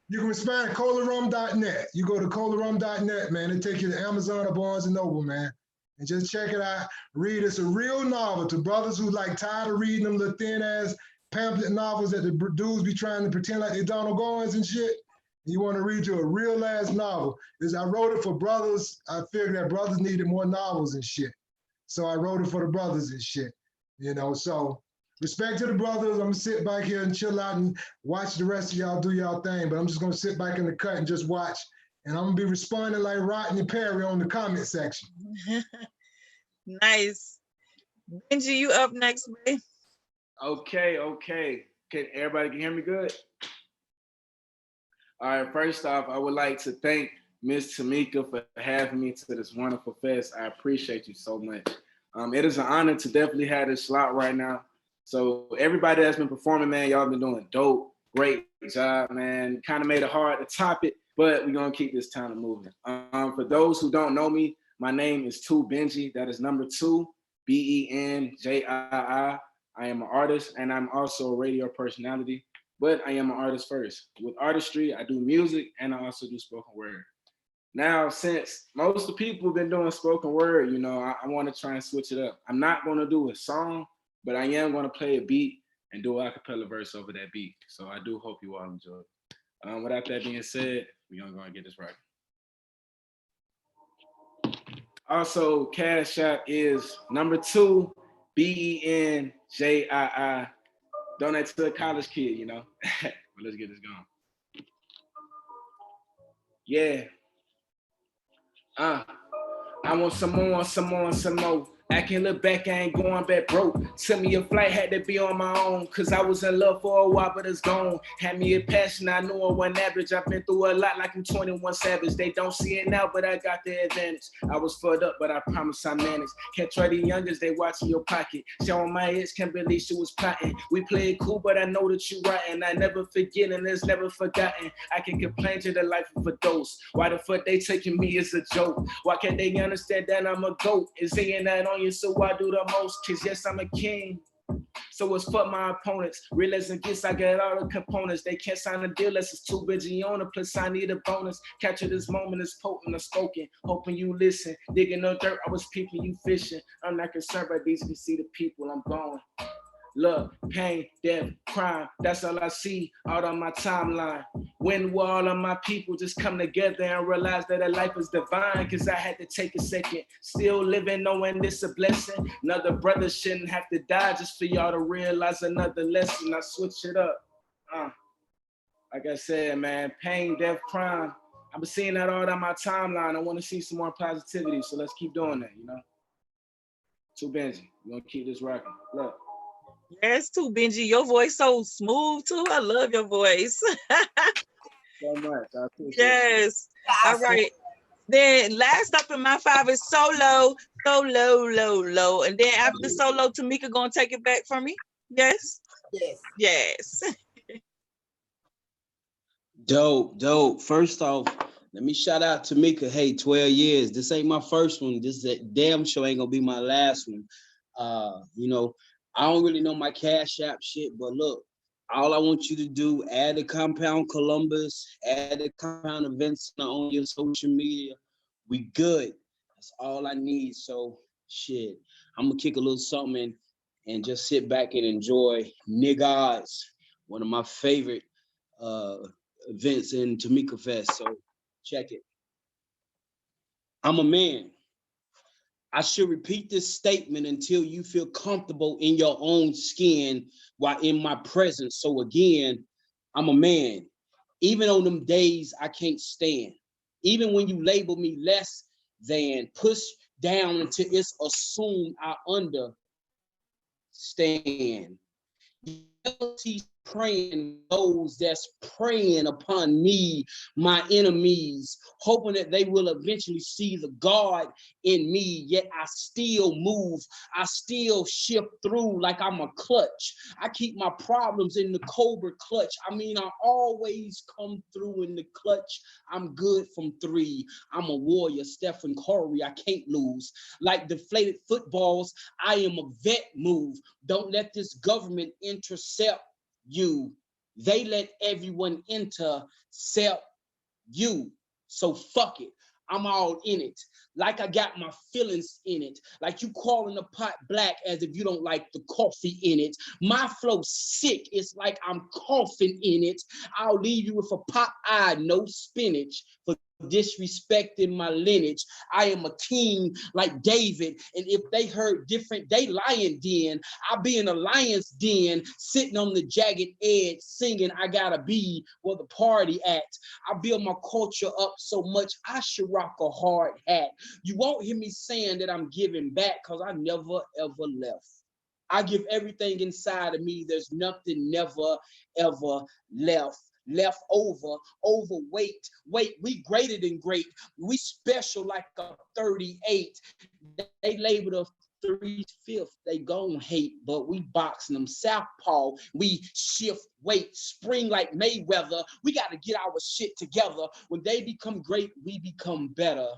You can find it KROWN'D.net. You go to KROWN'D.net, man. It take you to Amazon or Barnes & Noble, man. And just check it out. Read. It's a real novel to brothers who like tired of reading them little thin ass pamphlet novels that the dudes be trying to pretend like they Donald Goins and shit. You want to read you a real ass novel. I wrote it for brothers. I figured that brothers needed more novels and shit. So I wrote it for the brothers and shit. You know, so respect to the brothers. I'm gonna sit back here and chill out and watch the rest of y'all do y'all thing. But I'm just gonna sit back in the cut and just watch. And I'm gonna be responding like Rodney Perry on the comment section. Nice. Benji, you up next, babe? Okay. Can everybody hear me good? All right, first off, I would like to thank Miss Tamika for having me to this wonderful fest. I appreciate you so much. It is an honor to definitely have this slot right now. So everybody that's been performing, man, y'all been doing dope, great job, man. Kind of made it hard to top it, but we're gonna keep this time moving. For those who don't know me, my name is 2 Benji. That is number 2, BENJII. I am an artist and I'm also a radio personality, but I am an artist first. With artistry, I do music and I also do spoken word. Now, since most of the people have been doing spoken word, you know, I want to try and switch it up. I'm not going to do a song, but I am going to play a beat and do an acapella verse over that beat. So I do hope you all enjoy it. Without that being said, we're going to go and get this right. Also, Cash App is number 2, BENJII. Donate to a college kid, you know. But let's get this going. Yeah. I want some more. I can look back, I ain't going back broke. Tell me a flight had to be on my own, cause I was in love for a while, but it's gone. Had me a passion, I knew it wasn't average. I've been through a lot like I'm 21 Savage. They don't see it now, but I got the advantage. I was fucked up, but I promise I managed. Can't try the youngest, they watching your pocket. Showing my ex, can't believe she was plotting. We played cool, but I know that you rotten. I never forget and it's never forgotten. I can complain to the life of a dose. Why the fuck they taking me as a joke? Why can't they understand that I'm a goat? Is saying that on you, so I do the most, cause yes, I'm a king. So it's fuck my opponents. Realizing gifts, I got all the components. They can't sign a deal unless it's too busy on it. Plus I need a bonus. Capture this moment, it's potent, it's spoken. Hoping you listen. Digging no dirt, I was peeping you fishing. I'm not concerned by these, you see the people I'm going. Love, pain, death, crime, that's all I see out on my timeline. When will all of my people just come together and realize that their life is divine? Cause I had to take a second, still living knowing this a blessing. Another brother shouldn't have to die just for y'all to realize another lesson. I switch it up. Like I said, man, pain, death, crime. I've been seeing that all on my timeline. I want to see some more positivity, so let's keep doing that, you know? Too Benji, we're gonna keep this rocking. Look. Yes, too, Benji. Your voice so smooth too. I love your voice. So much. I appreciate yes. All right. Then last up in my 5 is Solo, low. And then after Solo, Tamika gonna take it back from me. Yes? Yes. Dope. First off, let me shout out Tamika. Hey, 12 years. This ain't my first one. This damn show ain't gonna be my last one. You know, I don't really know my Cash App shit, but look, all I want you to do, add the Compound Columbus, add the Compound Events on your social media. We good. That's all I need. So shit, I'm gonna kick a little something and just sit back and enjoy NIGGODS, one of my favorite events in Tamika Fest. So check it. I'm a man. I should repeat this statement until you feel comfortable in your own skin while in my presence. So again, I'm a man. Even on them days I can't stand. Even when you label me less than, push down until it's assumed I understand. Praying those that's preying upon me, my enemies, hoping that they will eventually see the God in me, yet I still move, I still shift through like I'm a clutch. I keep my problems in the Cobra clutch. I mean, I always come through in the clutch. I'm good from 3. I'm a warrior, Stephen Curry, I can't lose. Like deflated footballs, I am a vet move. Don't let this government intercept you. They let everyone intercept you. So fuck it. I'm all in it. Like I got my feelings in it. Like you calling the pot black as if you don't like the coffee in it. My flow sick. It's like I'm coughing in it. I'll leave you with a pop eye, no spinach. For disrespecting my lineage. I am a king like David, and if they heard different, they lion den. I be in a lion's den, sitting on the jagged edge, singing I gotta be where the party at. I build my culture up so much, I should rock a hard hat. You won't hear me saying that I'm giving back, because I never ever left. I give everything inside of me. There's nothing never ever left over, overweight. Wait, we greater than great. We special like a 38. They labeled us 3/5. They gon' hate, but we boxing them southpaw. We shift weight, spring like Mayweather. We got to get our shit together. When they become great, we become better.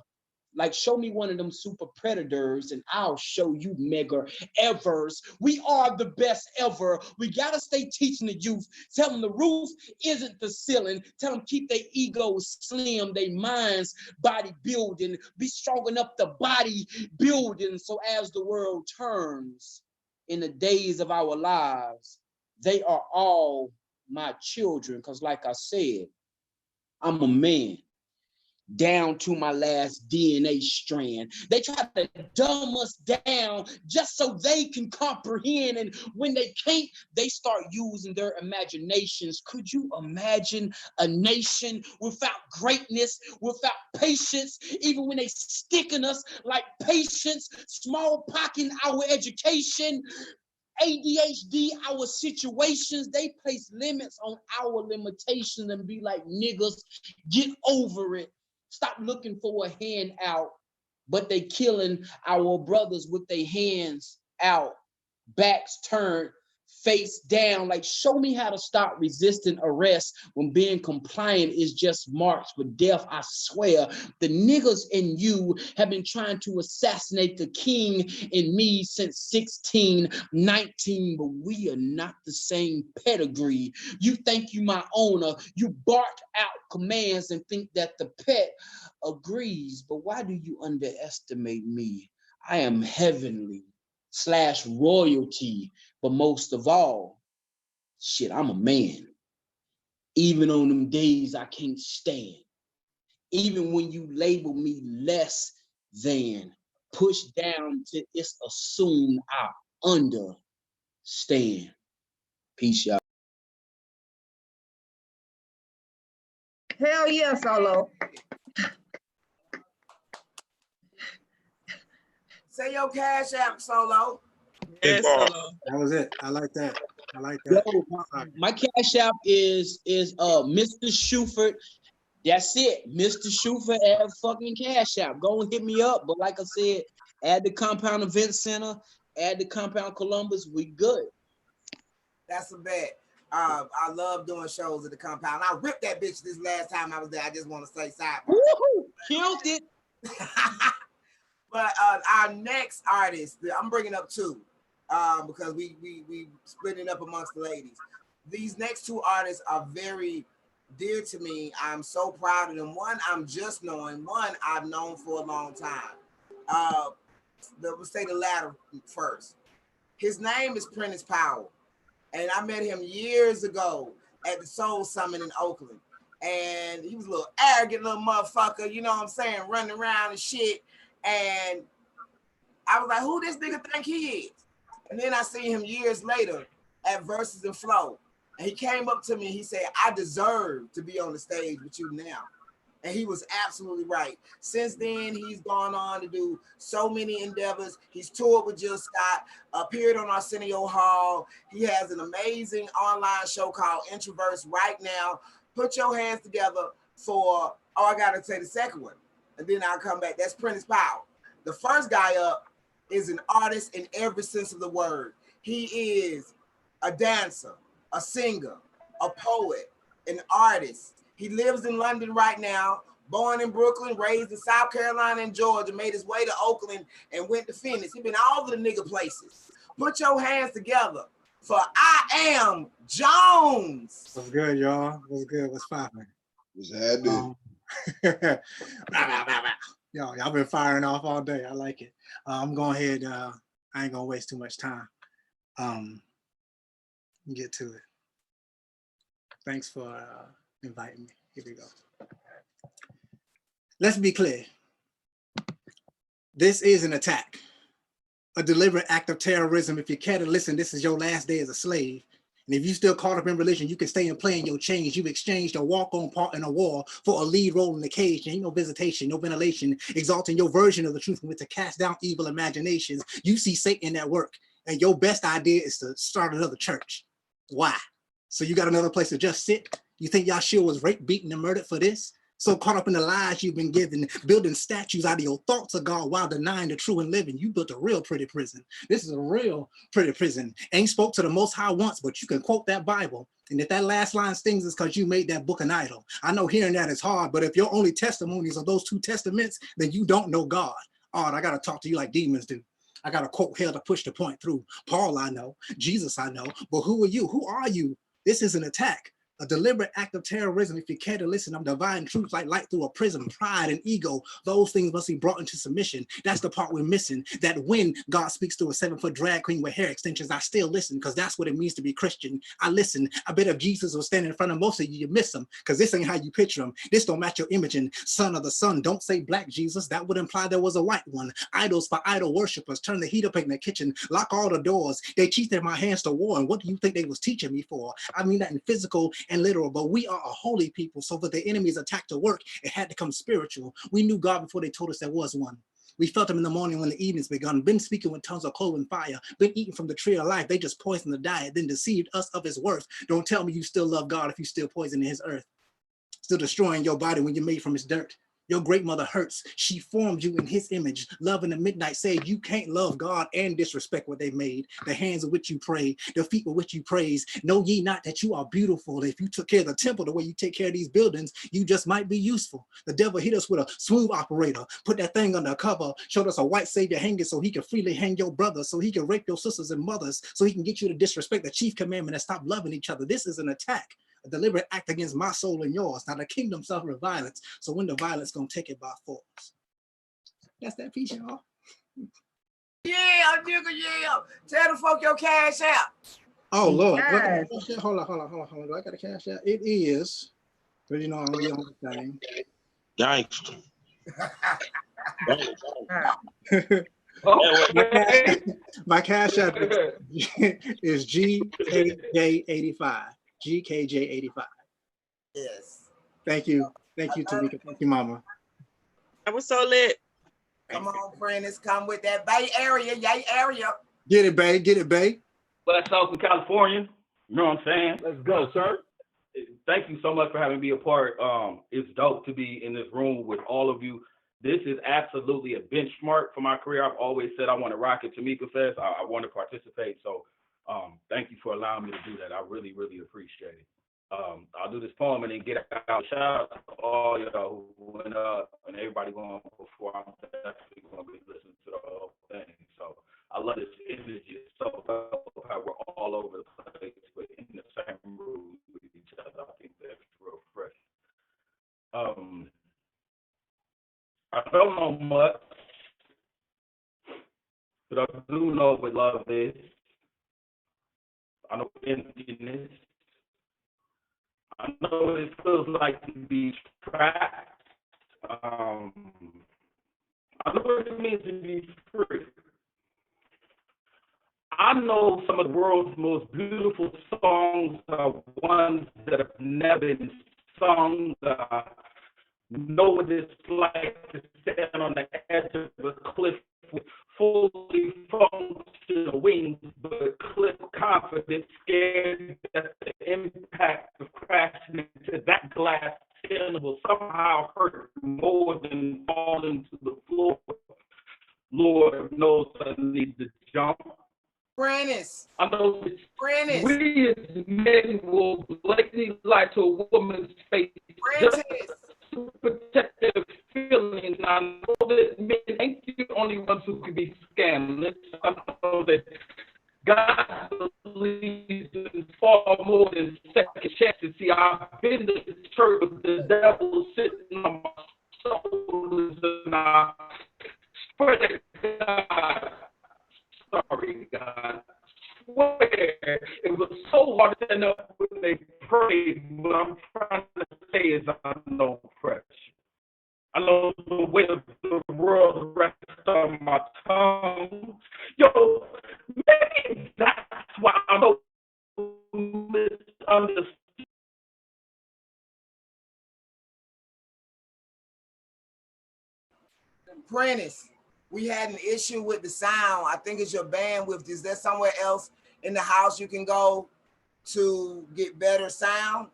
Like, show me one of them super predators and I'll show you mega evers. We are the best ever. We gotta stay teaching the youth. Tell them the roof isn't the ceiling. Tell them keep their egos slim, their minds bodybuilding. Be strong enough to body building. So as the world turns in the days of our lives, they are all my children. Because like I said, I'm a man. down to my last DNA strand. They try to dumb us down just so they can comprehend. And when they can't, they start using their imaginations. Could you imagine a nation without greatness, without patience, even when they sticking us like patience, smallpocking our education, ADHD, our situations? They place limits on our limitations and be like, niggas, get over it. Stop looking for a hand out. But they killing our brothers with their hands out, backs turned, face down. Like, show me how to stop resisting arrest when being compliant is just marks for death. I swear, the niggas in you have been trying to assassinate the king in me since 1619, but we are not the same pedigree. You think you my owner, you bark out commands and think that the pet agrees, but why do you underestimate me? I am heavenly / royalty, but most of all, shit, I'm a man. Even on them days I can't stand, even when you label me less than, push down till it's assumed I understand. Peace, y'all. Hell yeah, Solo. Say your cash app, Solo. Yes, Solo. That was it. I like that. I like that. Yo, my cash app is Mr. Shuford. That's it, Mr. Shuford at fucking cash app. Go and hit me up. But like I said, add the Compound Event Center, add the Compound Columbus. We good. That's a bet. I love doing shows at the Compound. I ripped that bitch this last time I was there. I just want to say side. Killed it. But our next artist, I'm bringing up two, because we split it up amongst the ladies. These next two artists are very dear to me. I'm so proud of them. One I'm just knowing. One I've known for a long time. We'll say the latter first. His name is Prentice Powell, and I met him years ago at the Soul Summit in Oakland. And he was a little arrogant little motherfucker, you know what I'm saying, running around and shit. And I was like, who this nigga think he is? And then I seen him years later at Versus and Flow. And he came up to me and he said, I deserve to be on the stage with you now. And he was absolutely right. Since then, he's gone on to do so many endeavors. He's toured with Jill Scott, appeared on Arsenio Hall. He has an amazing online show called Introverts right now. Put your hands together for, I gotta say the second one. And then I'll come back. That's Prentice Powell. The first guy up is an artist in every sense of the word. He is a dancer, a singer, a poet, an artist. He lives in London right now, born in Brooklyn, raised in South Carolina and Georgia, made his way to Oakland and went to Phoenix. He's been all over the nigga places. Put your hands together for I Am Jones. What's good, y'all? What's good? What's poppin'? What's happening? Y'all been firing off all day. I like it. I'm going ahead. I ain't gonna waste too much time. Get to it. Thanks for inviting me. Here we go. Let's be clear. This is an attack, a deliberate act of terrorism. If you care to listen, this is your last day as a slave. And if you still caught up in religion, you can stay and play in your chains. You've exchanged a walk-on part in a war for a lead role in the cage. There ain't no visitation, no ventilation, exalting your version of the truth with to cast down evil imaginations. You see Satan at work, and your best idea is to start another church. Why? So you got another place to just sit? You think Yahshua was raped, beaten, and murdered for this? So caught up in the lies you've been given, building statues out of your thoughts of God while denying the true and living. You built a real pretty prison. This is a real pretty prison. Ain't spoke to the Most High once, but you can quote that Bible. And if that last line stings, it's because you made that book an idol. I know hearing that is hard, but if your only testimonies are those two testaments, then you don't know God. Oh, I got to talk to you like demons do. I got to quote hell to push the point through. Paul I know, Jesus I know, but who are you? Who are you? This is an attack. A deliberate act of terrorism. If you care to listen, I'm divine truths like light through a prism. Pride and ego, those things must be brought into submission. That's the part we're missing. That when God speaks to a 7-foot drag queen with hair extensions, I still listen, because that's what it means to be Christian. I listen. I bet if Jesus was standing in front of most of you, you miss him, because this ain't how you picture him. This don't match your imaging. Son of the sun, don't say black Jesus. That would imply there was a white one. Idols for idol worshipers. Turn the heat up in the kitchen. Lock all the doors. They cheated my hands to war. And what do you think they was teaching me for? I mean that in physical and literal, but we are a holy people. So for the enemy's attack to work, it had to come spiritual. We knew God before they told us there was one. We felt him in the morning when the evening's begun. Been speaking with tongues of coal and fire. Been eating from the tree of life. They just poisoned the diet, then deceived us of his worth. Don't tell me you still love God if you still poisoning his earth. Still destroying your body when you're made from his dirt. Your great mother hurts. She formed you in his image. Love in the midnight said you can't love God and disrespect what they made. The hands of which you pray, the feet with which you praise. Know ye not that you are beautiful? If you took care of the temple the way you take care of these buildings, you just might be useful. The devil hit us with a smooth operator. Put that thing under cover. Showed us a white savior hanging so he can freely hang your brothers, so he can rape your sisters and mothers, so he can get you to disrespect the chief commandment and stop loving each other. This is an attack. A deliberate act against my soul and yours. Now the kingdom suffereth violence, so when the violence gonna take it by force. That's that piece, y'all. Yeah, nigga, yeah. Tell the folk your cash out. Oh Lord, Yes. hold on. Do I got a cash out? It is. But you know I'm gonna be on the thing. Gangster. My cash out is GKJ85. GKJ85. Yes. Thank you, Tamika. Thank you, Mama. That was so lit. Come on, friends, come with that Bay Area, yay area. Get it, Bay. Get it, Bay. West Oakland, California. You know what I'm saying? Let's go, sir. Thank you so much for having me a part. It's dope to be in this room with all of you. This is absolutely a benchmark for my career. I've always said I want to rock at Tamika Fest. I want to participate. So thank you for allowing me to do that. I really, really appreciate it. I'll do this poem and then get out. Shout out to all y'all who went up and everybody going before. I'm definitely going to be listening to the whole thing. So I love this energy. It's so dope how we're all over the place, but in the same room with each other. I think that's real fresh. I don't know much, but I do know what love is. I know emptiness. I know what it feels like to be trapped. I know what it means to be free. I know some of the world's most beautiful songs are ones that have never been sung. Know what it's like to stand on the edge of a cliff with fully functional wings, but cliff confident, scared that the impact of crashing into that glass ceiling will somehow hurt more than falling to the floor. Lord knows I need to jump. Prentice. I know we as men will blatantly lie to a woman's face just to protect their feelings. I know that men ain't the only ones who can be scandalous. I know that God believes in far more than second chances. See, I've been to the church with the devil sitting on my shoulders, and I swear to God, sorry, God. I swear it was so hard to stand up when they prayed. What I'm trying to say is I know pressure. I know the weight of the world rests on my tongue. Yo, maybe that's why I'm so misunderstood. Prentice, we had an issue with the sound. I think it's your bandwidth. Is there somewhere else in the house you can go to get better sound?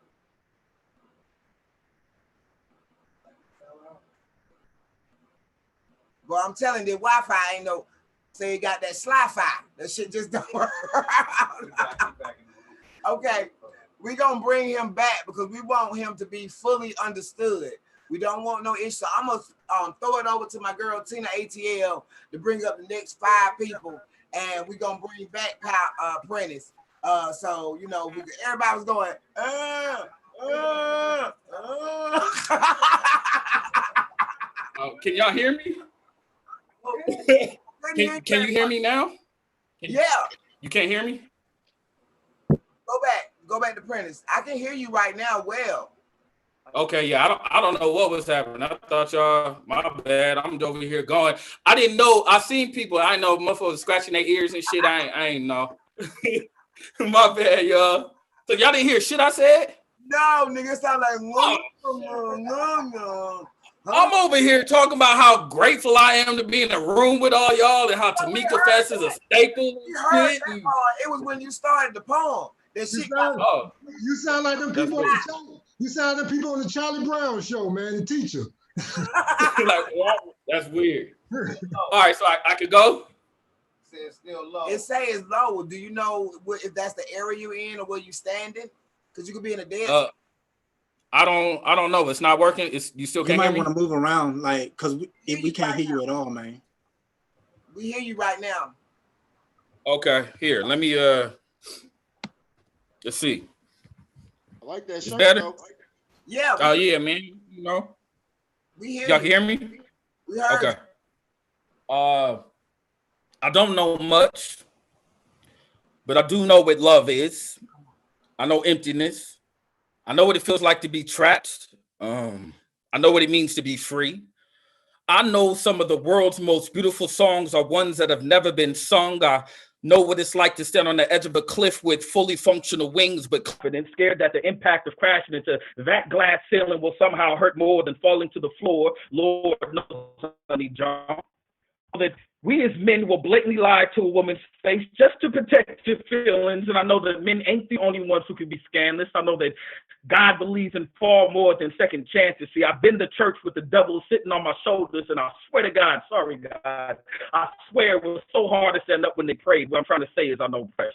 Well, I'm telling you, the Wi-Fi ain't no, say you got that sly-fi. That shit just don't work. Okay, we're gonna bring him back because we want him to be fully understood. We don't want no issue. I'm gonna throw it over to my girl Tina ATL to bring up the next 5 people, and we're gonna bring back Prentice. So you know, everybody was going, Can y'all hear me? Can you hear me now? Yeah. You can't hear me? Go back to Prentice. I can hear you right now well. Okay, yeah, I don't know what was happening. I thought y'all, my bad. I'm over here going. I didn't know. I seen people. I know motherfuckers scratching their ears and shit. I ain't know. My bad, y'all. So y'all didn't hear shit I said? No, nigga, it sound like I'm over here talking about how grateful I am to be in a room with all y'all and how Tamika Fest is a staple. You heard that part. It was when you started the poem. That shit you sound like them people on the Charlie. You sound like them people on the Charlie Brown show, man. The teacher. Like, that's weird. All right, so I could go. It's still low. It say it's low. Do you know if that's the area you're in or where you standing? Because you could be in a dead. I don't know. It's not working. You still can't hear me? You might want to move around, like, because we can't hear you at all, man. We hear you right now. Okay, here. Let me let's see. I like that shirt, better? though. Yeah. Oh yeah, man. You know. We hear y'all you. Can hear me? We heard okay. I don't know much, but I do know what love is. I know emptiness. I know what it feels like to be trapped. I know what it means to be free. I know some of the world's most beautiful songs are ones that have never been sung. I know what it's like to stand on the edge of a cliff with fully functional wings, but confident, scared that the impact of crashing into that glass ceiling will somehow hurt more than falling to the floor. Lord knows, honey John, that we as men will blatantly lie to a woman's face just to protect your feelings. And I know that men ain't the only ones who can be scandalous. I know that God believes in far more than second chances. See, I've been to church with the devil sitting on my shoulders, and I swear to God, sorry, God, I swear it was so hard to stand up when they prayed. What I'm trying to say is I know pressure.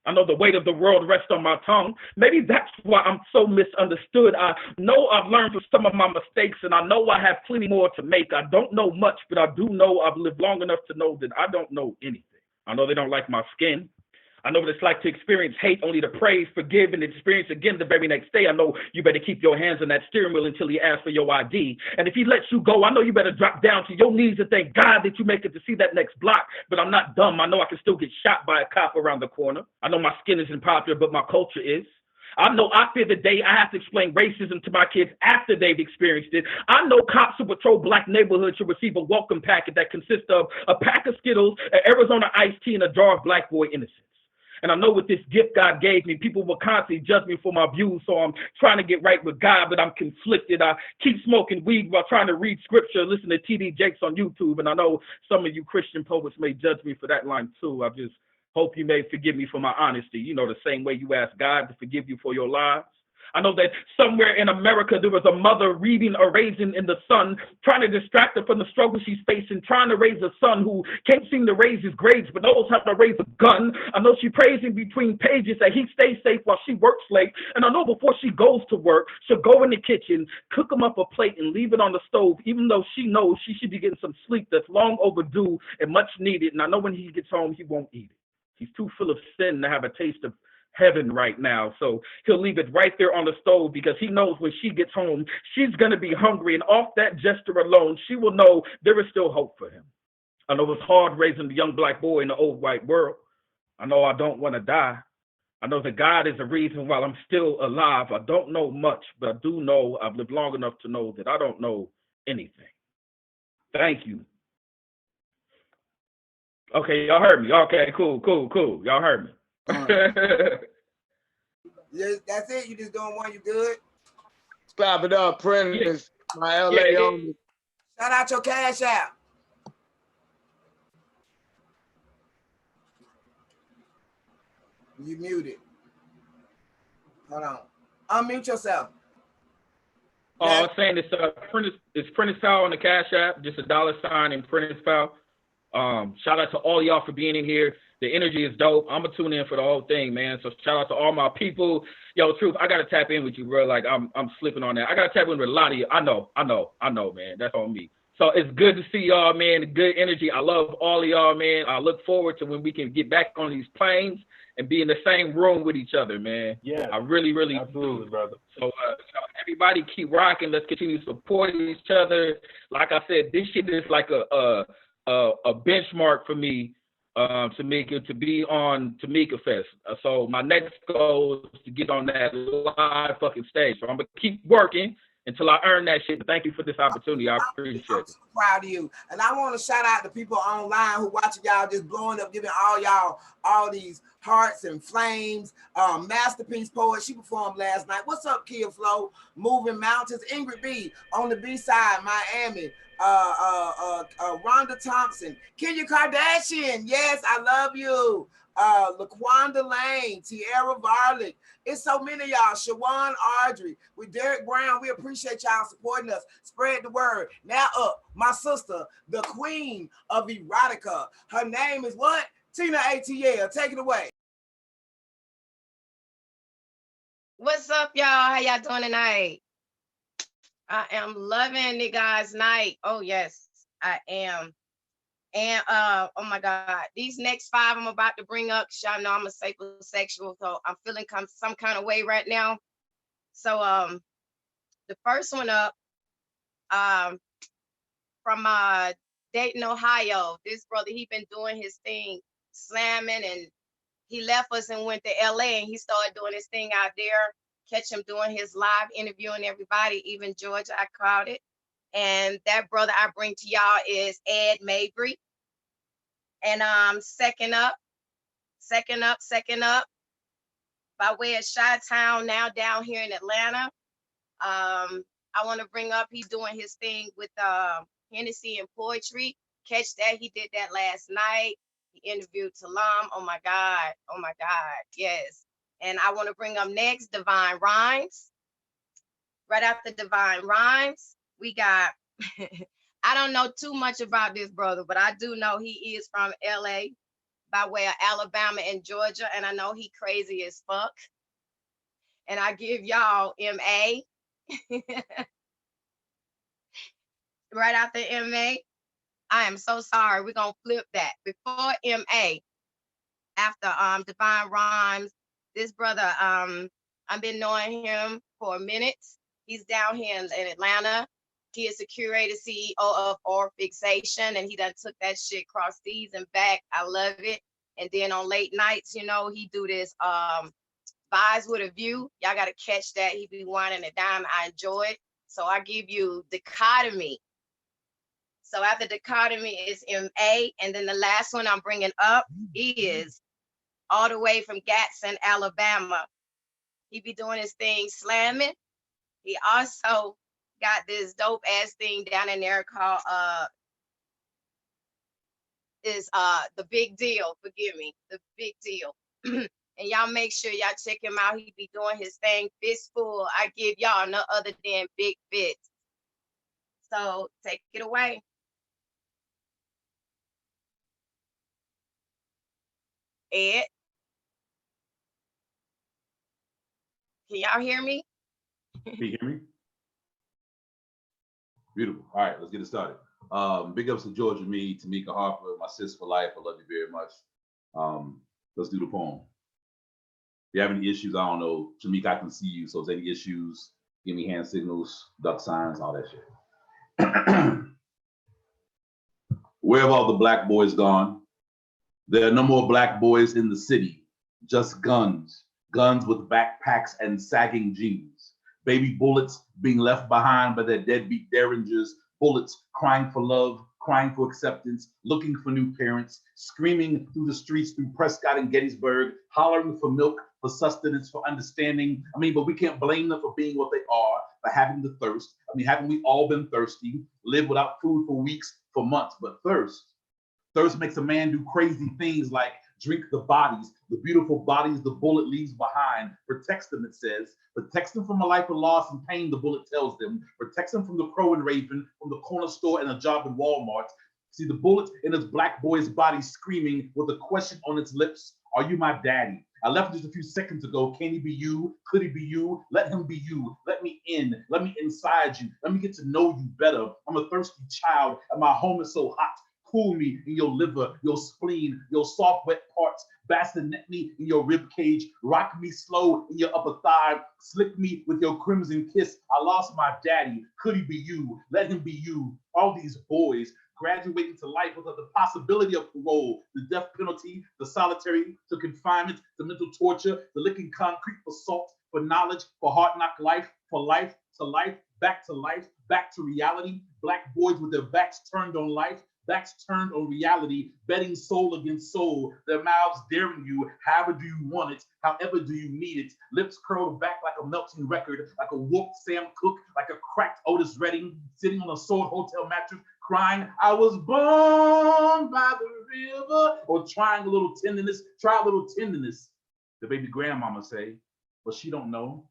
I know the weight of the world rests on my tongue. Maybe that's why I'm so misunderstood. I know I've learned from some of my mistakes, and I know I have plenty more to make. I don't know much, but I do know I've lived long enough to know that I don't know anything. I know they don't like my skin. I know what it's like to experience hate, only to praise, forgive, and experience again the very next day. I know you better keep your hands on that steering wheel until he asks for your ID. And if he lets you go, I know you better drop down to your knees and thank God that you make it to see that next block. But I'm not dumb. I know I can still get shot by a cop around the corner. I know my skin isn't popular, but my culture is. I know I fear the day I have to explain racism to my kids after they've experienced it. I know cops who patrol black neighborhoods should receive a welcome packet that consists of a pack of Skittles, an Arizona iced tea, and a jar of Black Boy innocence. And I know with this gift God gave me, people will constantly judge me for my views, so I'm trying to get right with God, but I'm conflicted. I keep smoking weed while trying to read scripture, listen to TD Jakes on YouTube, and I know some of you Christian poets may judge me for that line too. I just hope you may forgive me for my honesty. You know, the same way you ask God to forgive you for your lies. I know that somewhere in America there was a mother reading a raisin in the sun, trying to distract her from the struggle she's facing, trying to raise a son who can't seem to raise his grades but knows how to raise a gun. I know she prays in between pages that he stays safe while she works late. And I know before she goes to work, she'll go in the kitchen, cook him up a plate and leave it on the stove, even though she knows she should be getting some sleep that's long overdue and much needed. And I know when he gets home, he won't eat it. He's too full of sin to have a taste of heaven right now. So he'll leave it right there on the stove because he knows when she gets home, she's going to be hungry. And off that gesture alone, she will know there is still hope for him. I know it's hard raising a young black boy in the old white world. I know I don't want to die. I know that God is the reason why I'm still alive. I don't know much, but I do know I've lived long enough to know that I don't know anything. Thank you. Okay, y'all heard me. Okay, cool. Y'all heard me. That's it. You just doing one. You good? Clap it up, Prentice. My LA homie. Shout out your cash app. You muted. Hold on. Unmute yourself. Oh, I was saying it's Prentice Powell on the Cash App, just $$ and Prentice Powell. Shout out to all y'all for being in here. The energy is dope. I'm gonna tune in for the whole thing, man. So shout out to all my people. Yo, Truth, I gotta tap in with you, bro. Like I'm slipping on that. I gotta tap in with a lot of you. I know, man. That's on me. So it's good to see y'all, man. The good energy. I love all of y'all, man. I look forward to when we can get back on these planes and be in the same room with each other, man. Yeah, I really, really absolutely, brother. So, so everybody keep rocking. Let's continue to support each other. Like I said, this shit is like a benchmark for me, Tamika, to be on Tamika Fest. So my next goal is to get on that live fucking stage. So I'm gonna keep working until I earn that shit. But thank you for this opportunity. I appreciate it. I'm so proud of you. And I want to shout out the people online who watching y'all just blowing up, giving all y'all all these hearts and flames. Masterpiece Poet, she performed last night. What's up, Kia Flow? Moving Mountains. Ingrid B on the B side, Miami. Rhonda Thompson. Kenya Kardashian. Yes, I love you. LaQuanda Lane, Tierra Varlick. It's so many of y'all. Shawan Audrey with Derek Brown. We appreciate y'all supporting us. Spread the word. Now up, my sister, the queen of erotica. Her name is what? Tina ATL. Take it away. What's up, y'all? How y'all doing tonight? I am loving NIGGODS night. Oh yes, I am. And oh my God, these next 5 I'm about to bring up, because y'all know I'm a sapiosexual, so I'm feeling some kind of way right now. So the first one up, from Dayton, Ohio. This brother, he been doing his thing, slamming, and he left us and went to LA, and he started doing his thing out there. Catch him doing his live interviewing everybody, even Georgia, I caught it. And that brother I bring to y'all is Ed Mabry. And second up, by way of Chi-Town, now down here in Atlanta. I want to bring up, he's doing his thing with Hennessy and poetry. Catch that, he did that last night. He interviewed Talam. Oh my God, yes. And I want to bring up next, Divine Rhymes. Right after Divine Rhymes, we got, I don't know too much about this brother, but I do know he is from LA by way of Alabama and Georgia, and I know he crazy as fuck. And I give y'all MA. Right after MA, I am so sorry. We're gonna flip that. Before MA, after Divine Rhymes, this brother, I've been knowing him for a minute. He's down here in Atlanta. He is the curator, CEO of Or Fixation, and he done took that shit cross seas and back. I love it. And then on late nights, you know, he do this Vibes with a View. Y'all gotta catch that. He be whining it down. I enjoy it. So I give you Dichotomy. So after Dichotomy is MA, and then the last one I'm bringing up is all the way from Gadsden, Alabama. He be doing his thing slamming. He also got this dope ass thing down in there called The Big Deal. Forgive me, The Big Deal. And y'all make sure y'all check him out. He be doing his thing fistful. I give y'all no other than Big Fits. So take it away. Ed, can y'all hear me? Can you hear me? Beautiful. All right, let's get it started. Big ups to Georgia, me, Tamika Harper, my sis for life. I love you very much. Let's do the poem. If you have any issues, I don't know, Tamika, I can see you. So if there's any issues, give me hand signals, duck signs, all that shit. Where have all the black boys gone? There are no more black boys in the city, just guns. Guns with backpacks and sagging jeans. Baby bullets being left behind by their deadbeat derringers. Bullets crying for love, crying for acceptance, looking for new parents, screaming through the streets through Prescott and Gettysburg, hollering for milk, for sustenance, for understanding. I mean, but we can't blame them for being what they are, for having the thirst. I mean, haven't we all been thirsty, lived without food for weeks, for months? But thirst makes a man do crazy things like drink the bodies, the beautiful bodies the bullet leaves behind. Protects them, it says. Protects them from a life of loss and pain, the bullet tells them. Protects them from the crow and raven, from the corner store and a job in Walmart. See the bullet in its black boy's body screaming with a question on its lips. Are you my daddy? I left just a few seconds ago. Can he be you? Could he be you? Let him be you. Let me in. Let me inside you. Let me get to know you better. I'm a thirsty child, and my home is so hot. Cool me in your liver, your spleen, your soft, wet parts. Bassinet me in your rib cage. Rock me slow in your upper thigh. Slick me with your crimson kiss. I lost my daddy. Could he be you? Let him be you. All these boys graduating to life without the possibility of parole, the death penalty, the solitary, to confinement, the mental torture, the licking concrete for salt, for knowledge, for hard knock life, for life, to life, back to reality. Black boys with their backs turned on life, backs turned on reality, betting soul against soul, their mouths daring you, however do you want it, however do you need it, lips curled back like a melting record, like a whooped Sam Cooke, like a cracked Otis Redding, sitting on a sold hotel mattress, crying, I was born by the river, or trying a little tenderness, try a little tenderness, the baby grandmama say, but she don't know.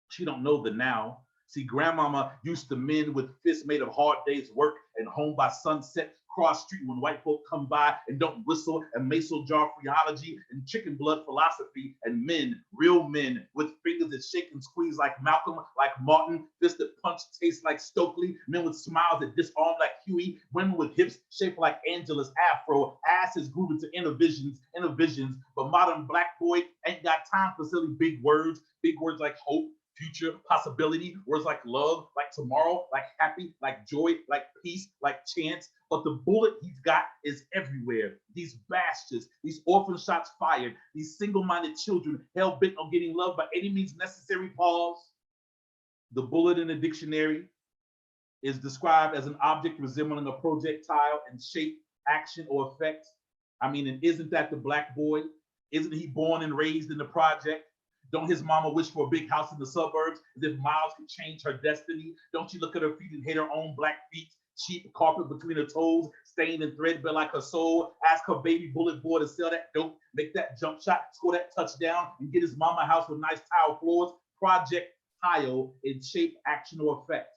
She don't know the now. See, grandmama used to men with fists made of hard days' work and home by sunset, cross street when white folk come by and don't whistle, and mason jar theology and chicken blood philosophy, and men, real men with fingers that shake and squeeze like Malcolm, like Martin, fists that punch taste like Stokely, men with smiles that disarm like Huey, women with hips shaped like Angela's afro, asses grooving to inner visions, but modern black boy ain't got time for silly big words like hope, future, possibility, words like love, like tomorrow, like happy, like joy, like peace, like chance. But the bullet he's got is everywhere. These bastards, these orphan shots fired, these single-minded children hell-bent on getting love by any means necessary, pause. The bullet in the dictionary is described as an object resembling a projectile in shape, action, or effect. I mean, and isn't that the black boy? Isn't he born and raised in the project? Don't his mama wish for a big house in the suburbs as if miles could change her destiny? Don't she look at her feet and hate her own black feet? Cheap carpet between her toes, stained and threadbare like her soul. Ask her baby bullet boy to sell that dope, make that jump shot, score that touchdown, and get his mama a house with nice tile floors. Project tile in shape, action, or effect.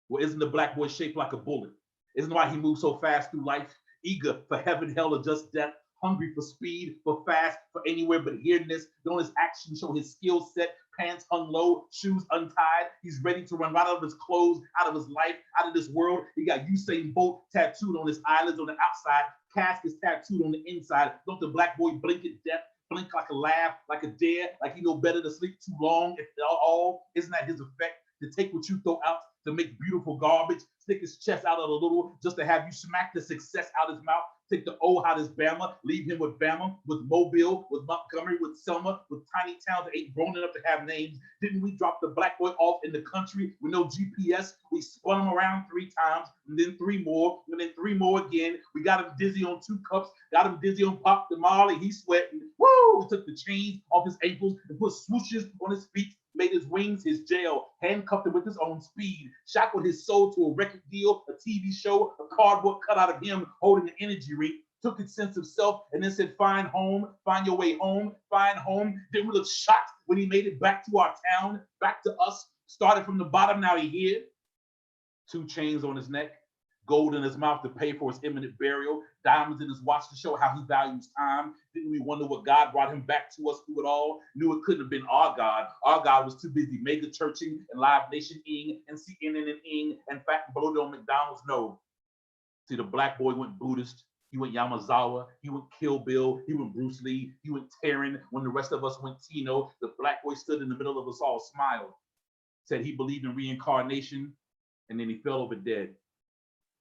Well, isn't the black boy shaped like a bullet? Isn't why he moves so fast through life, eager for heaven, hell, or just death? Hungry for speed, for fast, for anywhere but here-ness. Don't his actions show his skill set? Pants hung low, shoes untied. He's ready to run right out of his clothes, out of his life, out of this world. He got Usain Bolt tattooed on his eyelids on the outside. Cask is tattooed on the inside. Don't the black boy blink at death? Blink like a laugh, like a dare, like he know better to sleep too long. If all, isn't that his effect? To take what you throw out, to make beautiful garbage, stick his chest out a little, just to have you smack the success out his mouth. Take the old hot as Bama, leave him with Bama, with Mobile, with Montgomery, with Selma, with tiny towns that ain't grown enough to have names. Didn't we drop the black boy off in the country with no GPS? We spun him around 3 times, and then 3 more, and then 3 more again. We got him dizzy on 2 cups, got him dizzy on Pop the Molly. He's sweating. Woo! We took the chains off his ankles and put swooshes on his feet. Made his wings his jail, handcuffed him with his own speed, shackled his soul to a record deal, a TV show, a cardboard cutout of him holding an energy ring, took his sense of self, and then said, find home, find your way home, find home. Then we looked shocked when he made it back to our town, back to us, started from the bottom, now he here. 2 chains on his neck, gold in his mouth to pay for his imminent burial, diamonds in his watch to show how he values time. Didn't we wonder what God brought him back to us through it all? Knew it couldn't have been our God. Our God was too busy mega churching and Live Nation-ing and CNN and ing and fat and bloated on McDonald's. No. See, the black boy went Buddhist. He went Yamazawa. He went Kill Bill. He went Bruce Lee. He went Terran. When the rest of us went Tino, the black boy stood in the middle of us all, smiled, said he believed in reincarnation, and then he fell over dead.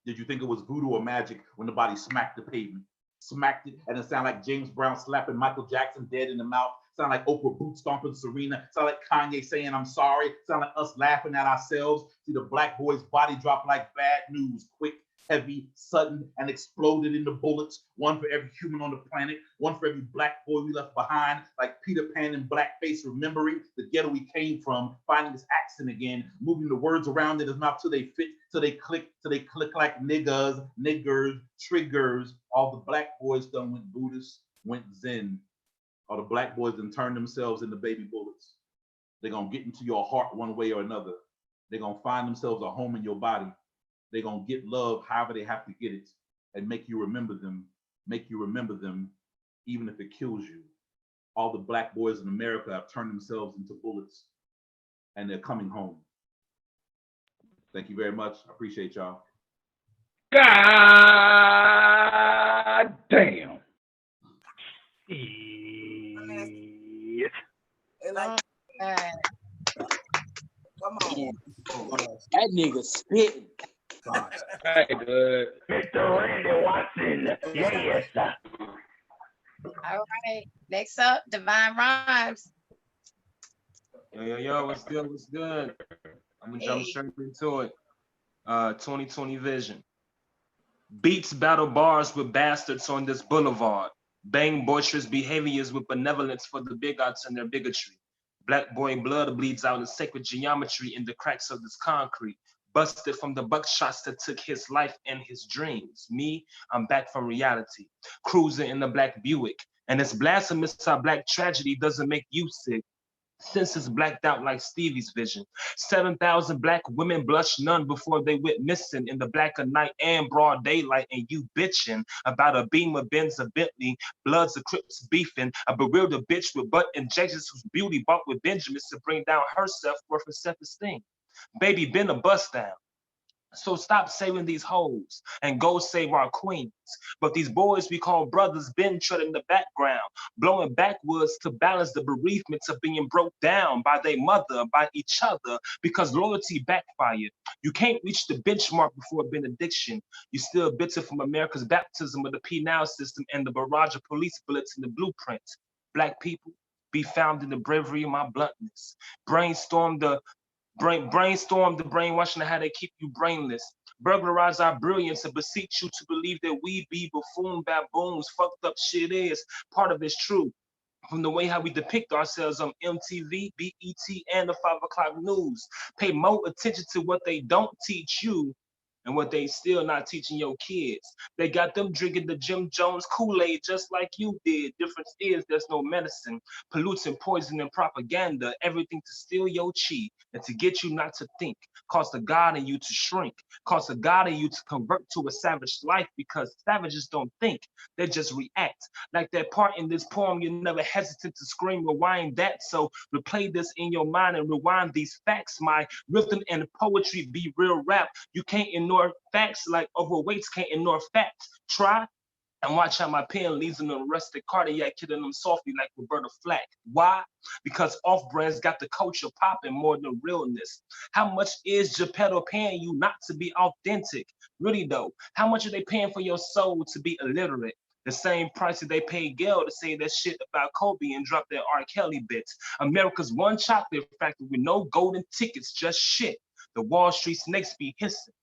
Did you think it was voodoo or magic when the body smacked the pavement? Smacked it, and it sounded like James Brown slapping Michael Jackson dead in the mouth. Sound like Oprah boot stomping Serena. Sound like Kanye saying, I'm sorry. Sound like us laughing at ourselves. See the black boy's body drop like bad news, quick, heavy, sudden, and exploded into bullets. 1 for every human on the planet, 1 for every black boy we left behind, like Peter Pan in blackface, remembering the ghetto we came from, finding his accent again, moving the words around in his mouth till they fit, till they click like niggas, niggers, triggers. All the black boys done went Buddhist, went Zen. All the black boys done turned themselves into baby bullets. They're gonna get into your heart one way or another. They're gonna find themselves a home in your body. They're gonna get love however they have to get it and make you remember them, even if it kills you. all the black boys in America have turned themselves into bullets and they're coming home. Thank you very much. I appreciate y'all. God damn. Yes. Like, come on. That nigga spitting. Hey, good. Mr. Randy Watson. Yes. All right. Next up, Divine Rhymes. Yo, what's good? What's good? I'm gonna jump straight into it. 2020 vision. Beats battle bars with bastards on this boulevard. Bang boisterous behaviors with benevolence for the bigots and their bigotry. Black boy blood bleeds out in sacred geometry in the cracks of this concrete. Busted from the buckshots that took his life and his dreams. Me, I'm back from reality. Cruising in the black Buick. And it's blasphemous how black tragedy doesn't make you sick. Senses blacked out like Stevie's vision. 7,000 black women blush none before they went missing in the black of night and broad daylight, and you bitching about a Beamer, Benz, a Bentley, Bloods, a Crips beefing, a bewildered bitch with butt injections whose beauty bought with Benjamins to bring down her self-worth and self-esteem. Baby, been a bust down. So stop saving these hoes and go save our queens. But these boys we call brothers been treading the background, blowing backwards to balance the bereavements of being broke down by their mother, by each other, because loyalty backfired. You can't reach the benchmark before benediction. You still bitter from America's baptism of the penal system and the barrage of police bullets in the blueprint. Black people, be found in the bravery of my bluntness. Brainstorm the brainwashing of how they keep you brainless. Burglarize our brilliance and beseech you to believe that we be buffoon baboons. Fucked up shit is part of it's true. From the way how we depict ourselves on MTV, BET, and the 5 o'clock news. Pay more attention to what they don't teach you and what they still not teaching your kids. They got them drinking the Jim Jones Kool-Aid just like you did. Difference is there's no medicine, pollutant, poison, and propaganda, everything to steal your chi and to get you not to think, cause the God in you to shrink, cause the God in you to convert to a savage life, because savages don't think, they just react. Like that part in this poem, you're never hesitant to scream, rewind that, so replay this in your mind and rewind these facts. My rhythm and poetry be real rap. You can't ignore facts like overweights can't ignore facts. Try and watch how my pen leaves an arrested cardiac, killing them softly like Roberta Flack. Why? Because off-brands got the culture popping more than realness. How much is Geppetto paying you not to be authentic? Really though, how much are they paying for your soul to be illiterate? The same price that they paid Gail to say that shit about Kobe and drop their R. Kelly bits. America's one chocolate factory with no golden tickets, just shit. The Wall Street snakes be hissing.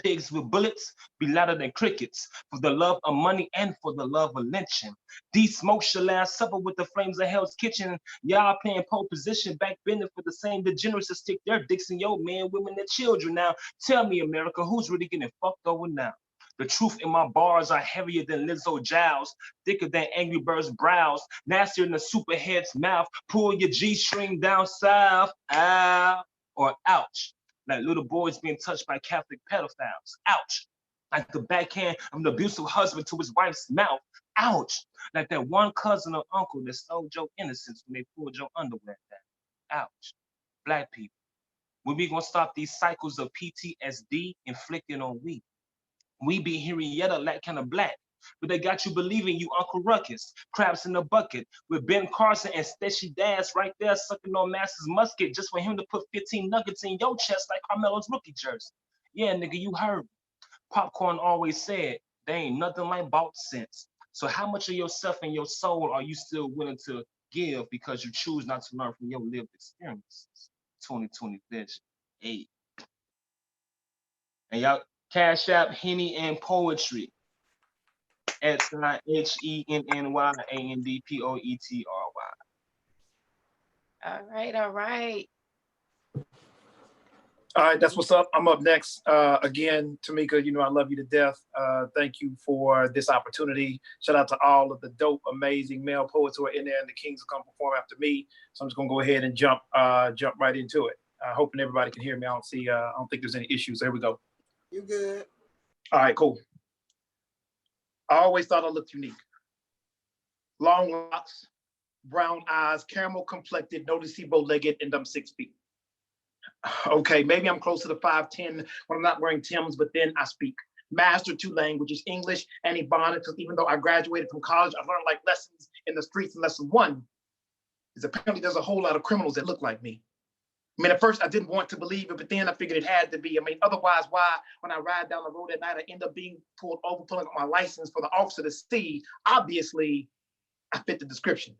Pigs with bullets be louder than crickets, for the love of money and for the love of lynching. These smokes shall last supper with the flames of Hell's Kitchen. Y'all playing pole position, back bending for the same degenerates to stick their dicks in your men, women, and children. Now, tell me, America, who's really getting fucked over now? The truth in my bars are heavier than Lizzo jowls, thicker than Angry Bird's brows, nastier than a superhead's mouth. Pull your G-string down south, ow, or ouch. Like little boys being touched by Catholic pedophiles. Ouch. Like the backhand of an abusive husband to his wife's mouth. Ouch. Like that one cousin or uncle that stole your innocence when they pulled your underwear down. Ouch. Black people, when we gonna stop these cycles of PTSD inflicted on we? We be Henrietta like kind of black. But they got you believing you Uncle Ruckus, crabs in the bucket, with Ben Carson and Stacey Dash right there sucking on Master's musket just for him to put 15 nuggets in your chest like Carmelo's rookie jersey. Yeah, nigga, you heard me. Popcorn always said, there ain't nothing like bought sense. So how much of yourself and your soul are you still willing to give because you choose not to learn from your lived experiences? 2020 vision. 8. And y'all, Cash App, Henny, and Poetry. HENNYANDPOETRY. All right, all right. All right, that's what's up. I'm up next. Again, Tamika, you know I love you to death. Thank you for this opportunity. Shout out to all of the dope, amazing male poets who are in there, and the kings will come perform after me. So I'm just gonna go ahead and jump right into it. Hoping everybody can hear me. I don't think there's any issues. There we go. You good? All right, cool. I always thought I looked unique. Long locks, brown eyes, caramel complected, noticeable legged, and I'm 6 feet. Okay, maybe I'm closer to 5'10" when I'm not wearing Timbs, but then I speak. Mastered 2 languages, English and Ebonics, because even though I graduated from college, I learned like lessons in the streets. And lesson 1 is apparently there's a whole lot of criminals that look like me. I mean, at first I didn't want to believe it, but then I figured it had to be. I mean, otherwise, why, when I ride down the road at night, I end up being pulled over, pulling up my license for the officer to see? Obviously, I fit the description.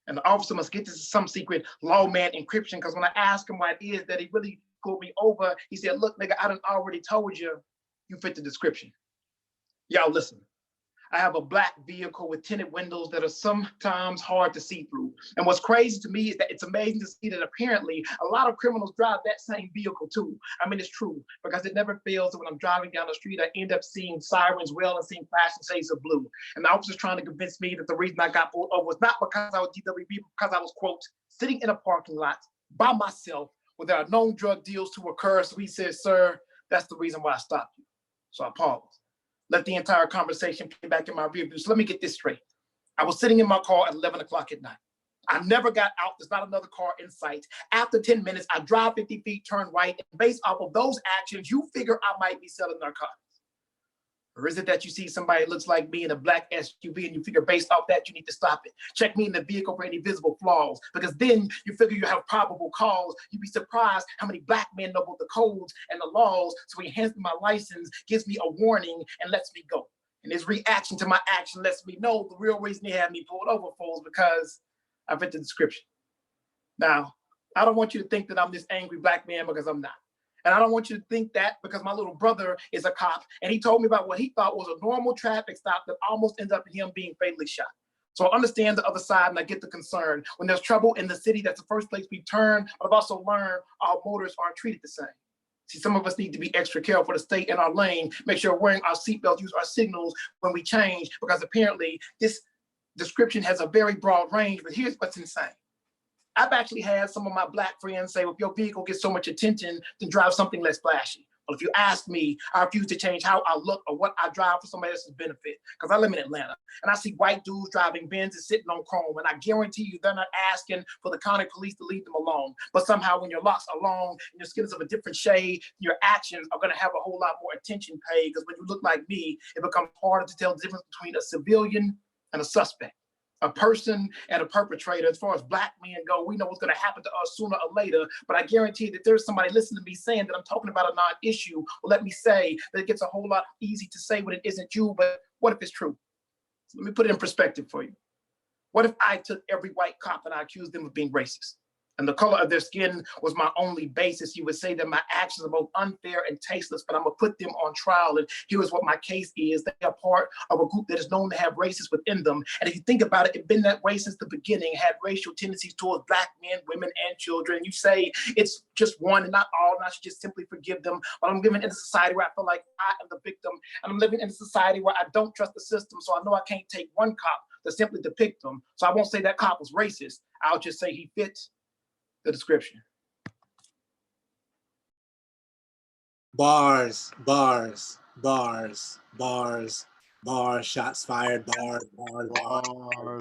And the officer must get this is some secret lawman encryption, because when I asked him why it is that he really pulled me over, he said, look, nigga, I done already told you, you fit the description. Y'all listen. I have a black vehicle with tinted windows that are sometimes hard to see through. And what's crazy to me is that it's amazing to see that apparently a lot of criminals drive that same vehicle too. I mean, it's true, because it never fails that when I'm driving down the street, I end up seeing sirens wail and seeing flashing shades of blue. And the officer's trying to convince me that the reason I got pulled over was not because I was DWB, but because I was, quote, sitting in a parking lot by myself where there are known drug deals to occur. So he says, sir, that's the reason why I stopped you. So I paused. Let the entire conversation play back in my rear view. So let me get this straight. I was sitting in my car at 11 o'clock at night. I never got out. There's not another car in sight. After 10 minutes, I drive 50 feet, turn right. And based off of those actions, you figure I might be selling narcotics. Or is it that you see somebody that looks like me in a black SUV and you figure based off that you need to stop it? Check me in the vehicle for any visible flaws, because then you figure you have probable cause. You'd be surprised how many black men know both the codes and the laws. So he hands me my license, gives me a warning, and lets me go. And his reaction to my action lets me know the real reason he had me pulled over for is because I fit the description. Now, I don't want you to think that I'm this angry black man, because I'm not. And I don't want you to think that because my little brother is a cop and he told me about what he thought was a normal traffic stop that almost ends up in him being fatally shot. So I understand the other side and I get the concern. When there's trouble in the city, that's the first place we turn, but I've also learned our motorists aren't treated the same. See, some of us need to be extra careful to stay in our lane, make sure we're wearing our seatbelts, use our signals when we change, because apparently this description has a very broad range, but here's what's insane. I've actually had some of my black friends say, well, if your vehicle gets so much attention, then drive something less flashy. Well, if you ask me, I refuse to change how I look or what I drive for somebody else's benefit, because I live in Atlanta and I see white dudes driving Benz and sitting on chrome, and I guarantee you they're not asking for the county police to leave them alone. But somehow when your locks are long and your skin is of a different shade, your actions are gonna have a whole lot more attention paid, because when you look like me, it becomes harder to tell the difference between a civilian and a suspect. A person and a perpetrator. As far as black men go, we know what's going to happen to us sooner or later, but I guarantee that there's somebody listening to me saying that I'm talking about a non-issue. Well, let me say that it gets a whole lot easy to say when it isn't you, but what if it's true? So let me put it in perspective for you. What if I took every white cop and I accused them of being racist? And the color of their skin was my only basis. You would say that my actions are both unfair and tasteless, but I'm gonna put them on trial. And here's what my case is. They are part of a group that is known to have racists within them. And if you think about it, it's been that way since the beginning, had racial tendencies towards black men, women, and children. You say it's just one and not all, and I should just simply forgive them. But I'm living in a society where I feel like I am the victim. And I'm living in a society where I don't trust the system. So I know I can't take one cop to simply depict them. So I won't say that cop was racist. I'll just say he fits the description. Bars, bars, bars, bars, bars, shots fired, bars, bars, bars.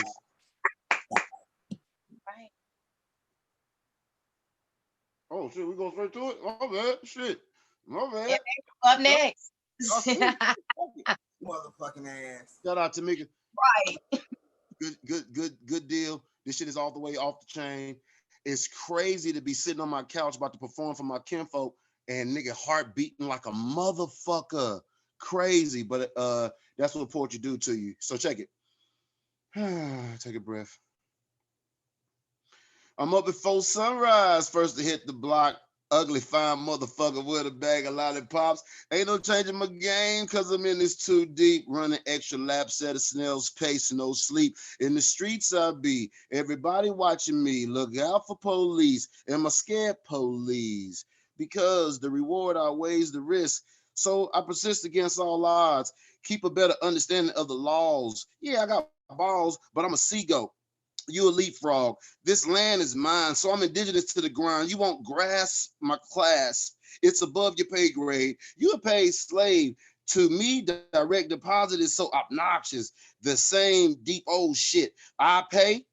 Right. Oh shit, we go straight to it? My bad. Shit. My bad. Yeah, up next. Motherfucking ass. Shout out to Tamika. Right. Good deal. This shit is all the way off the chain. It's crazy to be sitting on my couch about to perform for my kinfolk and nigga heart beating like a motherfucker. Crazy, but that's what poetry do to you. So check it. Take a breath. I'm up before sunrise, first to hit the block. Ugly fine motherfucker with a bag of lollipops. Ain't no changing my game, cause I'm in this too deep. Running extra laps at a snail's pace, no sleep. In the streets I be, everybody watching me. Look out for police. Am I scared police? Because the reward outweighs the risk. So I persist against all odds. Keep a better understanding of the laws. Yeah, I got balls, but I'm a seagull. You a leapfrog. This land is mine, so I'm indigenous to the ground. You won't grasp my class. It's above your pay grade. You a paid slave. To me, direct deposit is so obnoxious. The same deep old shit. I pay,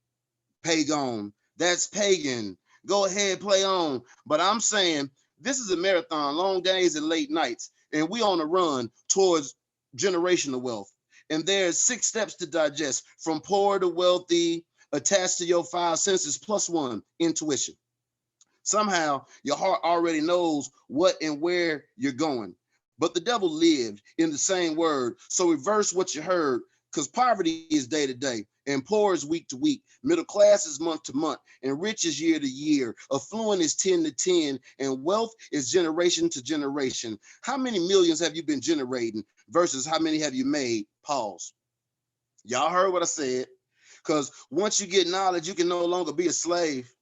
pagan. That's pagan. Go ahead, play on. But I'm saying this is a marathon, long days and late nights, and we on a run towards generational wealth. And there's 6 steps to digest, from poor to wealthy, attached to your 5 senses plus 1, intuition. Somehow your heart already knows what and where you're going. But the devil lived in the same word. So reverse what you heard, because poverty is day to day, and poor is week to week. Middle class is month to month, and rich is year to year. Affluent is 10 to 10, and wealth is generation to generation. How many millions have you been generating versus how many have you made? Pause. Y'all heard what I said? Because once you get knowledge, you can no longer be a slave.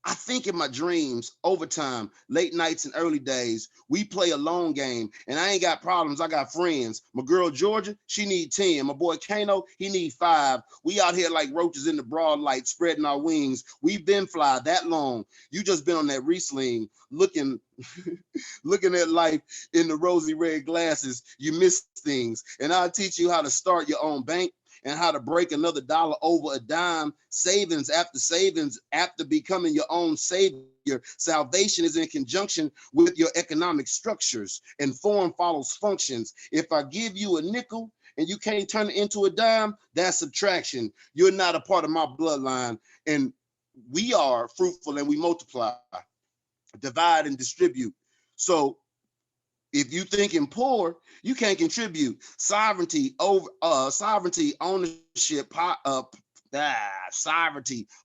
I think in my dreams, overtime, late nights and early days, we play a long game, and I ain't got problems. I got friends. My girl Georgia, she need 10. My boy Kano, he need 5. We out here like roaches in the broad light, spreading our wings. We've been fly that long. You just been on that re-sling, looking at life in the rosy red glasses. You miss things, and I'll teach you how to start your own bank, and how to break another dollar over a dime, savings after becoming your own savior. Salvation is in conjunction with your economic structures, and form follows functions. If I give you a nickel and you can't turn it into a dime, that's subtraction. You're not a part of my bloodline, and we are fruitful and we multiply, divide and distribute. So if you thinking poor, you can't contribute. Sovereignty, ownership, sovereignty,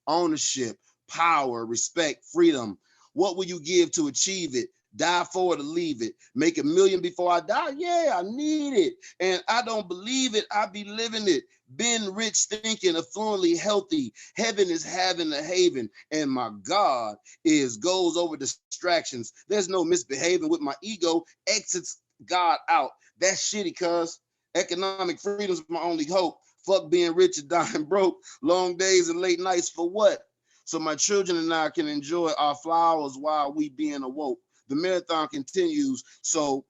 ownership, power, respect, freedom. What will you give to achieve it? Die for it or leave it? Make $1 million before I die? Yeah, I need it. And I don't believe it. I be living it. Been rich, thinking, affluently healthy. Heaven is having a haven. And my God goes over distractions. There's no misbehaving with my ego. Exits God out. That's shitty, cuz. Economic freedom is my only hope. Fuck being rich and dying broke. Long days and late nights for what? So my children and I can enjoy our flowers while we being awoke. The marathon continues. So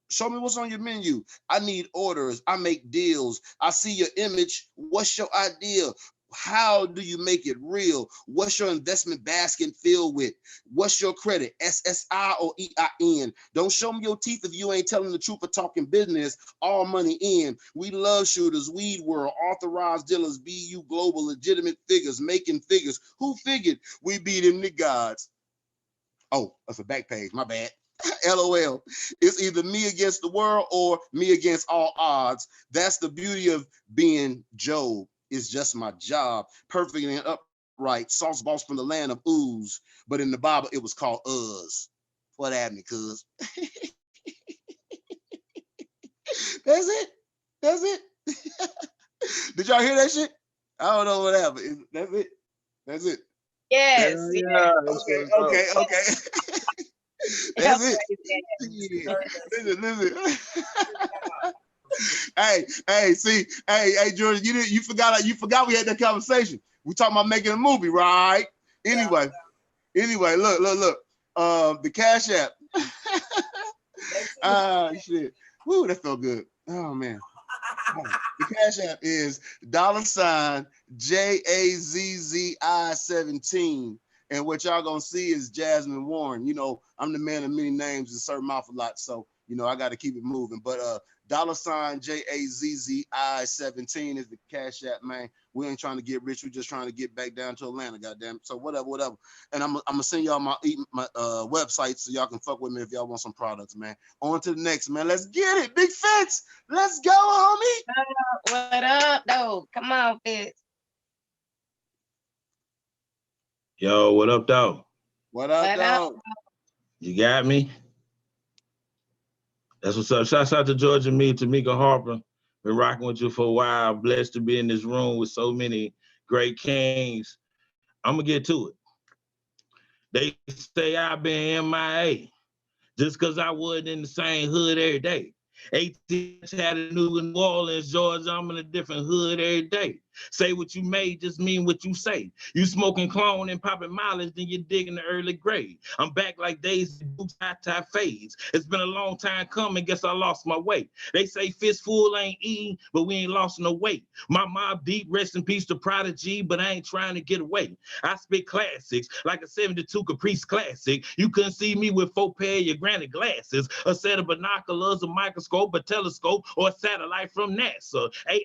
show me what's on your menu. I need orders. I make deals. I see your image. What's your idea? How do you make it real? What's your investment basket filled with? What's your credit? SSI or EIN? Don't show me your teeth if you ain't telling the truth or talking business. All money in. We love shooters, weed world, authorized dealers, BU global, legitimate figures, making figures. Who figured we be them NIGGODS? Oh, that's a back page, my bad. LOL. It's either me against the world or me against all odds. That's the beauty of being Job. It's just my job. Perfect and upright. Sauce boss from the land of ooze. But in the Bible, it was called Uz. What happened, cuz? That's it. That's it. Did y'all hear that shit? I don't know what happened. That's it. That's it. Yes. Yeah. Okay. That's it. Yeah. Listen. Hey, George, you forgot we had that conversation. We talking about making a movie, right? Anyway, look. The Cash App. Shit. Woo, that felt good. Oh man. The Cash App is $JAZZI17. And what y'all gonna see is Jasmine Warren. You know, I'm the man of many names and serve mouth a lot. So, you know, I got to keep it moving. But $JAZZI17 is the Cash App, man. We ain't trying to get rich. We're just trying to get back down to Atlanta, goddamn. So whatever. And I'm gonna send y'all my website so y'all can fuck with me if y'all want some products, man. On to the next, man. Let's get it. Big Fitz. Let's go, homie. What up, though? Come on, Fitz. Yo, what up, though? What up, though? You got me? That's what's up. Shouts out to Georgia, me, Tamika Harper. Been rocking with you for a while. Blessed to be in this room with so many great kings. I'm going to get to it. They say I've been MIA just because I wasn't in the same hood every day. 18 had a New Orleans, Georgia. I'm in a different hood every day. Say what you made, just mean what you say. You smoking clone and popping mileage, then you're digging the early grade. I'm back like days tie fades. It's been a long time coming, guess I lost my way. They say fistful ain't eating, but we ain't lost no weight. My mob deep, rest in peace to Prodigy, but I ain't trying to get away. I spit classics like a 72 Caprice classic. You couldn't see me with 4 pair of your granny glasses, a set of binoculars, a microscope, a telescope, or a satellite from NASA. AI,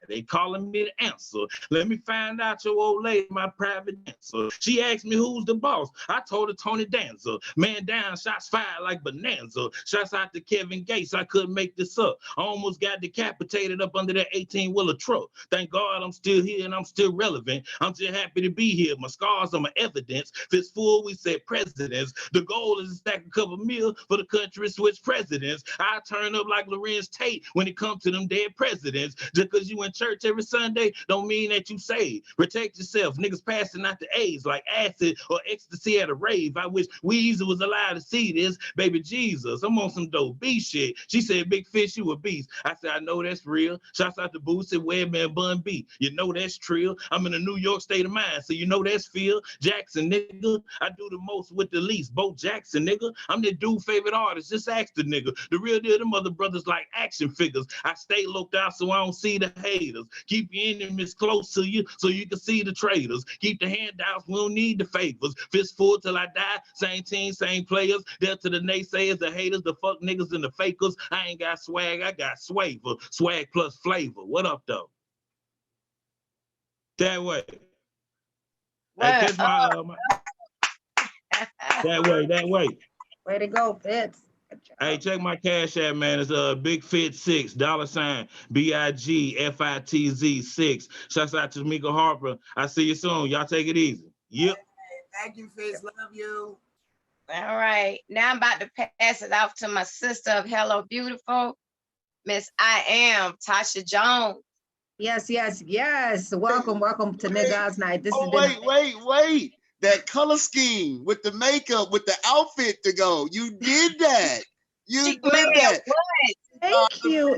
they calling me the answer. Let me find out your old lady, my private dancer. She asked me who's the boss. I told her Tony Danza. Man down, shots fired like bonanza. Shots out to Kevin Gates, I couldn't make this up. I almost got decapitated up under that 18-wheeler truck. Thank God I'm still here and I'm still relevant. I'm just happy to be here. My scars are my evidence. Fistful, we said presidents. The goal is to stack a couple meal for the country switch presidents. I turn up like Lorenz Tate when it comes to them dead presidents. Just because you in church every Sunday don't mean that you saved. Protect yourself. Niggas passing out the AIDS like acid or ecstasy at a rave. I wish Weezy was alive to see this. Baby Jesus, I'm on some dope B shit. She said, big fish, you a beast. I said, I know that's real. Shouts out to Boosie, Webman, Bun B. You know that's trill. I'm in a New York state of mind, so you know that's Phil Jackson, nigga. I do the most with the least. Bo Jackson, nigga. I'm the dude favorite artist. Just ask the nigga. The real deal, them other brothers like action figures. I stay looked out so I don't see the haters. Keep your enemies close to you so you can see the traitors. Keep the handouts, we don't need the favors. Fistful till I die. Same team, same players. There to the naysayers, the haters, the fuck niggas, and the fakers. I ain't got swag, I got swagger. Swag plus flavor. What up, though? That way. Hey, catch my, that way. Way to go, Fitz. Hey, check my cash app, man. It's Big Fit 6, $ BIGFITZ 6. Shouts out to Tamika Harper. I see you soon. Y'all take it easy. Yep. Thank you, Fitz. Love you. All right. Now I'm about to pass it off to my sister of Hello Beautiful, Miss I Am, Tasha Jones. Yes. Welcome to NIGGODS night. This Oh, wait. That color scheme with the makeup, with the outfit to go. You did that. You did that. Thank you,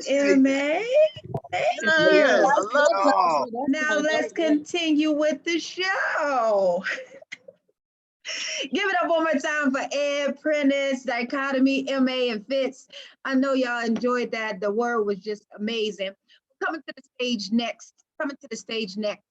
MA. Thank you. Now let's continue with the show. Give it up one more time for Ed, Prentice, Dichotomy, MA, and Fitz. I know y'all enjoyed that. The word was just amazing. Coming to the stage next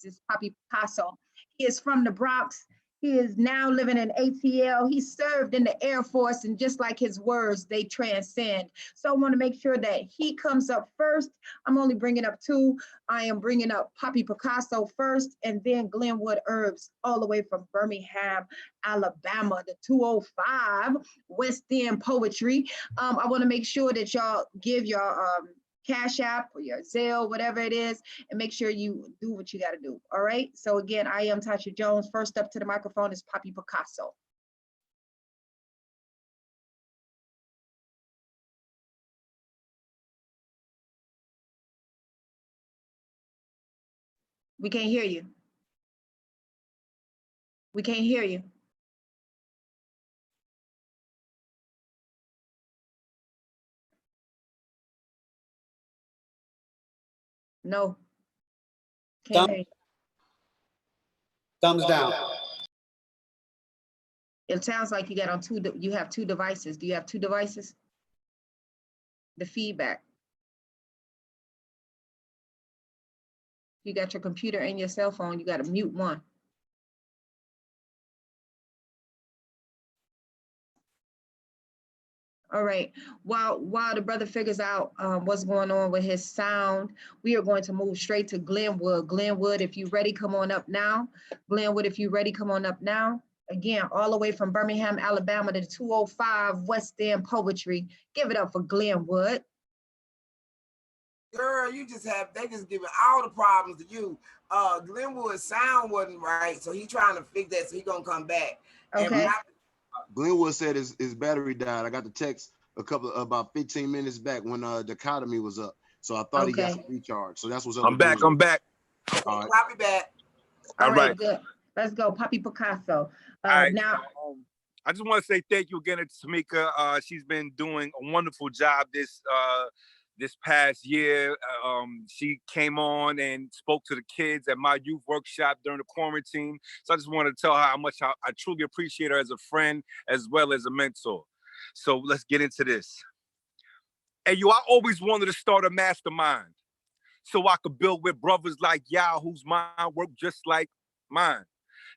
is Papi Picasso. He is from the Bronx. He is now living in ATL. He served in the Air Force, and just like his words, they transcend. So I want to make sure that he comes up first. I'm only bringing up 2. I am bringing up Papi Picasso first, and then Glenwood Herbs, all the way from Birmingham, Alabama, the 205 West End Poetry. I want to make sure that y'all give your Cash App or your Zelle, whatever it is, and make sure you do what you got to do. All right. So again, I am Tasha Jones. First up to the microphone is Papi Picasso. We can't hear you. We can't hear you. No. Can't hear you. Thumbs down. It sounds like you got on you have 2 devices. Do you have 2 devices? The feedback. You got your computer and your cell phone, you got to mute one. All right, while the brother figures out what's going on with his sound, we are going to move straight to Glenwood. Glenwood, if you're ready, come on up now. Glenwood, if you're ready, come on up now. Again, all the way from Birmingham, Alabama to 205 West End Poetry. Give it up for Glenwood. Girl, they just giving all the problems to you. Glenwood's sound wasn't right, so he trying to fix that, so he gonna come back. Okay. Glenwood said his battery died. I got the text about 15 minutes back when Dichotomy was up. So I thought he got some recharge. So that's what's up. I'm back. All right. Papi back. All right, good. Let's go, Papi Picasso. Now, I just want to say thank you again to Tamika. She's been doing a wonderful job this this past year, she came on and spoke to the kids at my youth workshop during the quarantine. So I just wanted to tell her how much I truly appreciate her as a friend as well as a mentor. So let's get into this. Hey, yo, I always wanted to start a mastermind so I could build with brothers like y'all whose mind work just like mine.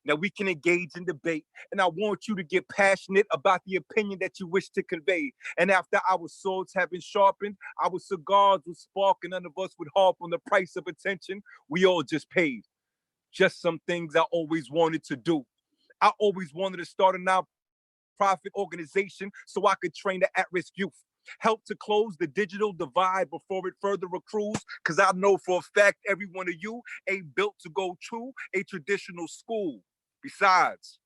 Now we can engage in debate, and I want you to get passionate about the opinion that you wish to convey. And after our swords have been sharpened, our cigars will spark, and none of us would harp on the price of attention we all just paid. Just some things I always wanted to do. I always wanted to start a nonprofit organization so I could train the at-risk youth. Help to close the digital divide before it further accrues, because I know for a fact every one of you ain't built to go to a traditional school. Besides,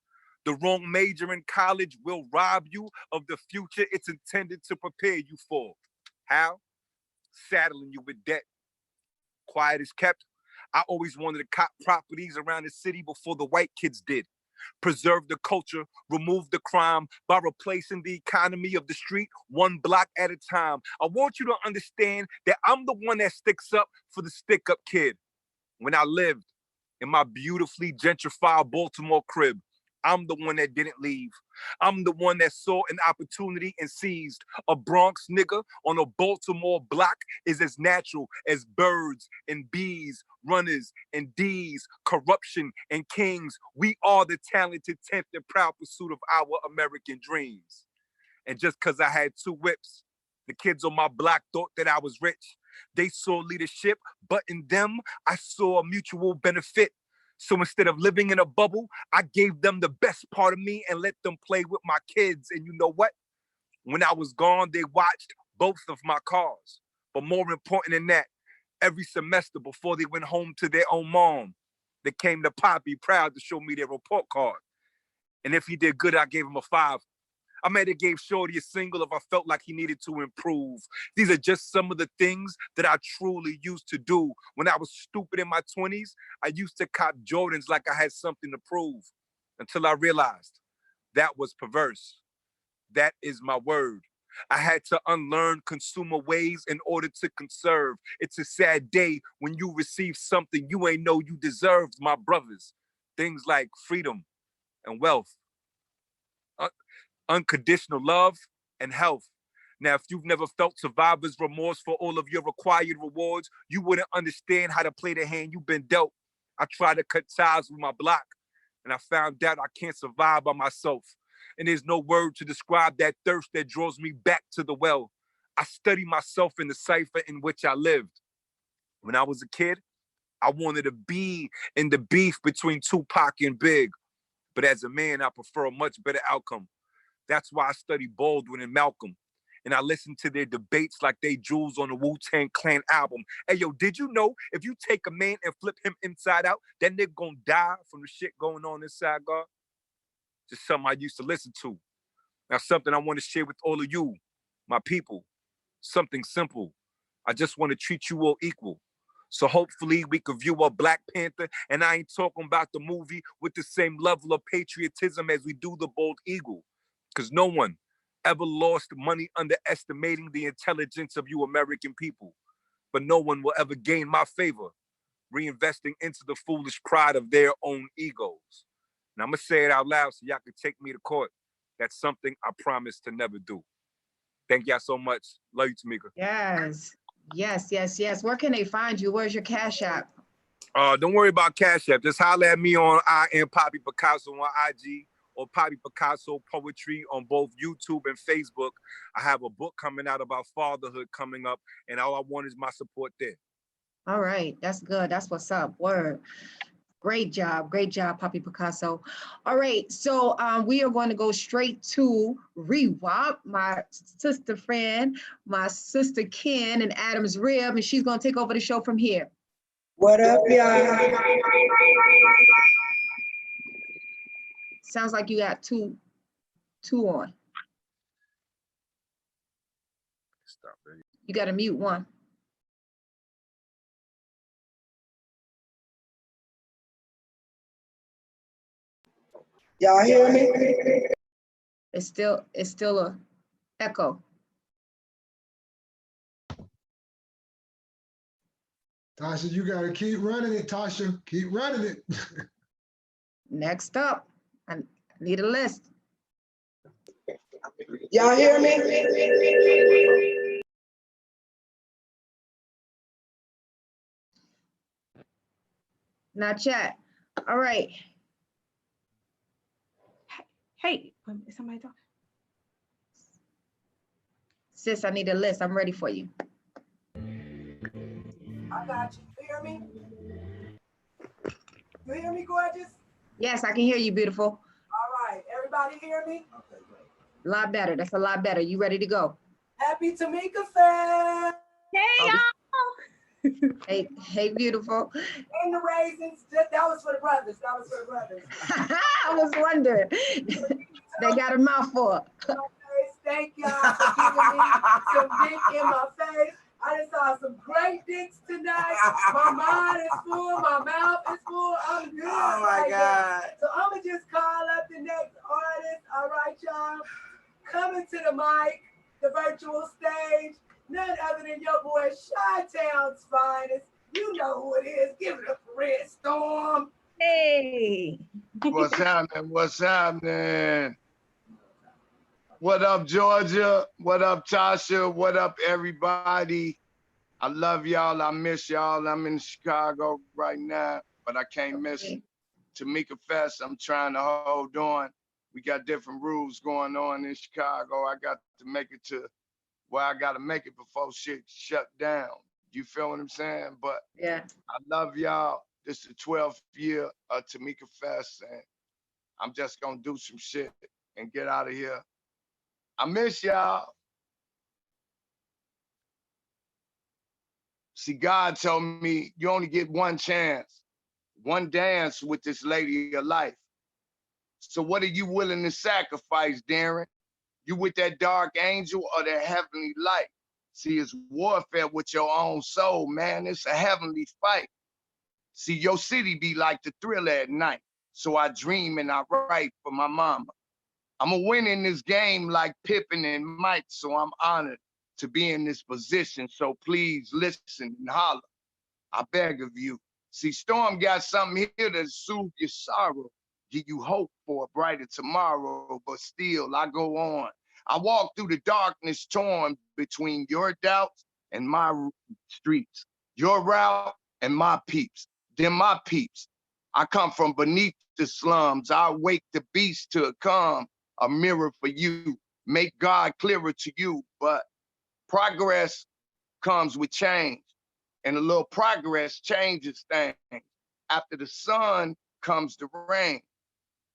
the wrong major in college will rob you of the future it's intended to prepare you for. How? Saddling you with debt. Quiet is kept. I always wanted to cop properties around the city before the white kids did. Preserve the culture, remove the crime by replacing the economy of the street one block at a time. I want you to understand that I'm the one that sticks up for the stick-up kid. When I lived in my beautifully gentrified Baltimore crib, I'm the one that didn't leave. I'm the one that saw an opportunity and seized. A Bronx nigga on a Baltimore block is as natural as birds and bees, runners and D's, corruption and kings. We are the talented 10th and proud pursuit of our American dreams. And just because I had 2 whips, the kids on my block thought that I was rich. They saw leadership, but in them, I saw a mutual benefit. So instead of living in a bubble, I gave them the best part of me and let them play with my kids. And you know what? When I was gone, they watched both of my cars. But more important than that, every semester before they went home to their own mom, they came to Poppy proud to show me their report card. And if he did good, I gave him a 5. I might have gave Shorty a single if I felt like he needed to improve. These are just some of the things that I truly used to do. When I was stupid in my 20s, I used to cop Jordans like I had something to prove, until I realized that was perverse. That is my word. I had to unlearn consumer ways in order to conserve. It's a sad day when you receive something you ain't know you deserved, my brothers. Things like freedom and wealth, unconditional love, and health. Now, if you've never felt survivor's remorse for all of your required rewards, you wouldn't understand how to play the hand you've been dealt. I tried to cut ties with my block, and I found out I can't survive by myself. And there's no word to describe that thirst that draws me back to the well. I study myself in the cipher in which I lived. When I was a kid, I wanted to be in the beef between Tupac and Big. But as a man, I prefer a much better outcome. That's why I study Baldwin and Malcolm. And I listen to their debates like they jewels on the Wu-Tang Clan album. Hey, yo, did you know if you take a man and flip him inside out, that nigga gonna die from the shit going on inside, God? Just something I used to listen to. Now, something I want to share with all of you, my people. Something simple. I just want to treat you all equal. So hopefully we could view a Black Panther, and I ain't talking about the movie, with the same level of patriotism as we do the Bald Eagle. Because no one ever lost money underestimating the intelligence of you American people. But no one will ever gain my favor reinvesting into the foolish pride of their own egos. And I'm going to say it out loud so y'all can take me to court. That's something I promise to never do. Thank y'all so much. Love you, Tamika. Yes, yes, yes, yes. Where can they find you? Where's your Cash App? Don't worry about Cash App. Just holler at me on I Am Poppy Picasso on IG, or Poppy Picasso Poetry on both YouTube and Facebook. I have a book coming out about fatherhood coming up, and all I want is my support there. All right, that's good. That's what's up. Word. Great job, Poppy Picasso. All right, so we are going to go straight to Rewop, my sister friend, my sister Ken and Adam's Rib, and she's going to take over the show from here. What up, y'all? Sounds like you got two on. Stop, baby. You got to mute one. Y'all hear me? It's still a echo. Tasha, you gotta keep running it, Tasha. Keep running it. Next up, I need a list. Y'all hear me? Not yet. All right. Hey, is somebody talking? Sis, I need a list. I'm ready for you. I got you. You hear me? You hear me, gorgeous? Yes, I can hear you, beautiful. All right. Everybody hear me? A lot better. That's a lot better. You ready to go? Happy Tamika Fest! Hey, y'all! Hey, beautiful. And the raisins. That was for the brothers. That was for the brothers. I was wondering. They got a mouthful. Thank y'all for giving me some dick in my face. I just saw some great dicks tonight. My mind is full, my mouth is full. I'm good. Oh my God. So I'm gonna just call up the next artist. All right, y'all. Coming to the mic, the virtual stage, none other than your boy Chi-Town's finest. You know who it is. Give it up for Red Storm. Hey. What's happening? What's happening? What up, Georgia? What up, Tasha? What up, everybody? I love y'all. I miss y'all. I'm in Chicago right now, but I can't miss Tamika Fest. I'm trying to hold on. We got different rules going on in Chicago. I got to make it to where I got to make it before shit shut down. You feel what I'm saying? But yeah, I love y'all. This is the 12th year of Tamika Fest, and I'm just going to do some shit and get out of here. I miss y'all. See, God told me you only get one chance, one dance with this lady of your life. So what are you willing to sacrifice, Darren? You with that dark angel or that heavenly light? See, it's warfare with your own soul, man. It's a heavenly fight. See, your city be like the Thriller at night. So I dream and I write for my mama. I'm a win in this game like Pippen and Mike, so I'm honored to be in this position. So please listen and holler. I beg of you. See, Storm got something here to soothe your sorrow, give you hope for a brighter tomorrow, but still I go on. I walk through the darkness torn between your doubts and my streets, your route and my peeps. They're my peeps. I come from beneath the slums. I wake the beast to come, a mirror for you, make God clearer to you. But progress comes with change, and a little progress changes things. After the sun comes the rain.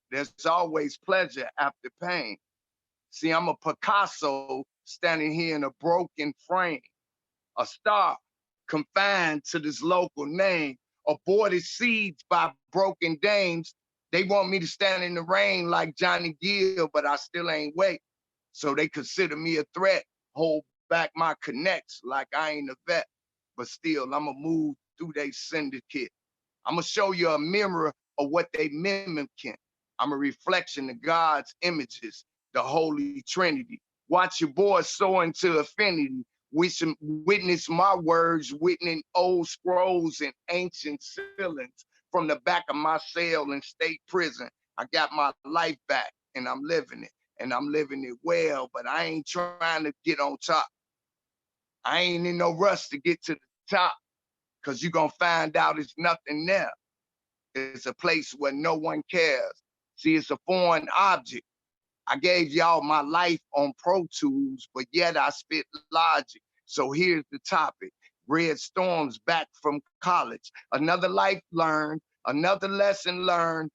There's always pleasure after pain. See, I'm a Picasso standing here in a broken frame, a star confined to this local name, aborted seeds by broken dames. They want me to stand in the rain like Johnny Gill, but I still ain't wait. So they consider me a threat, hold back my connects like I ain't a vet. But still, I'ma move through they syndicate. I'ma show you a mirror of what they mimicking. I'm a reflection of God's images, the Holy Trinity. Watch your boy soar into affinity. Witness my words, witness old scrolls and ancient ceilings from the back of my cell in state prison. I got my life back and I'm living it, and I'm living it well, but I ain't trying to get on top. I ain't in no rush to get to the top, because you're going to find out it's nothing there. It's a place where no one cares. See, it's a foreign object. I gave y'all my life on Pro Tools, but yet I spit logic. So here's the topic. Red Storm's back from college. Another life learned, another lesson learned,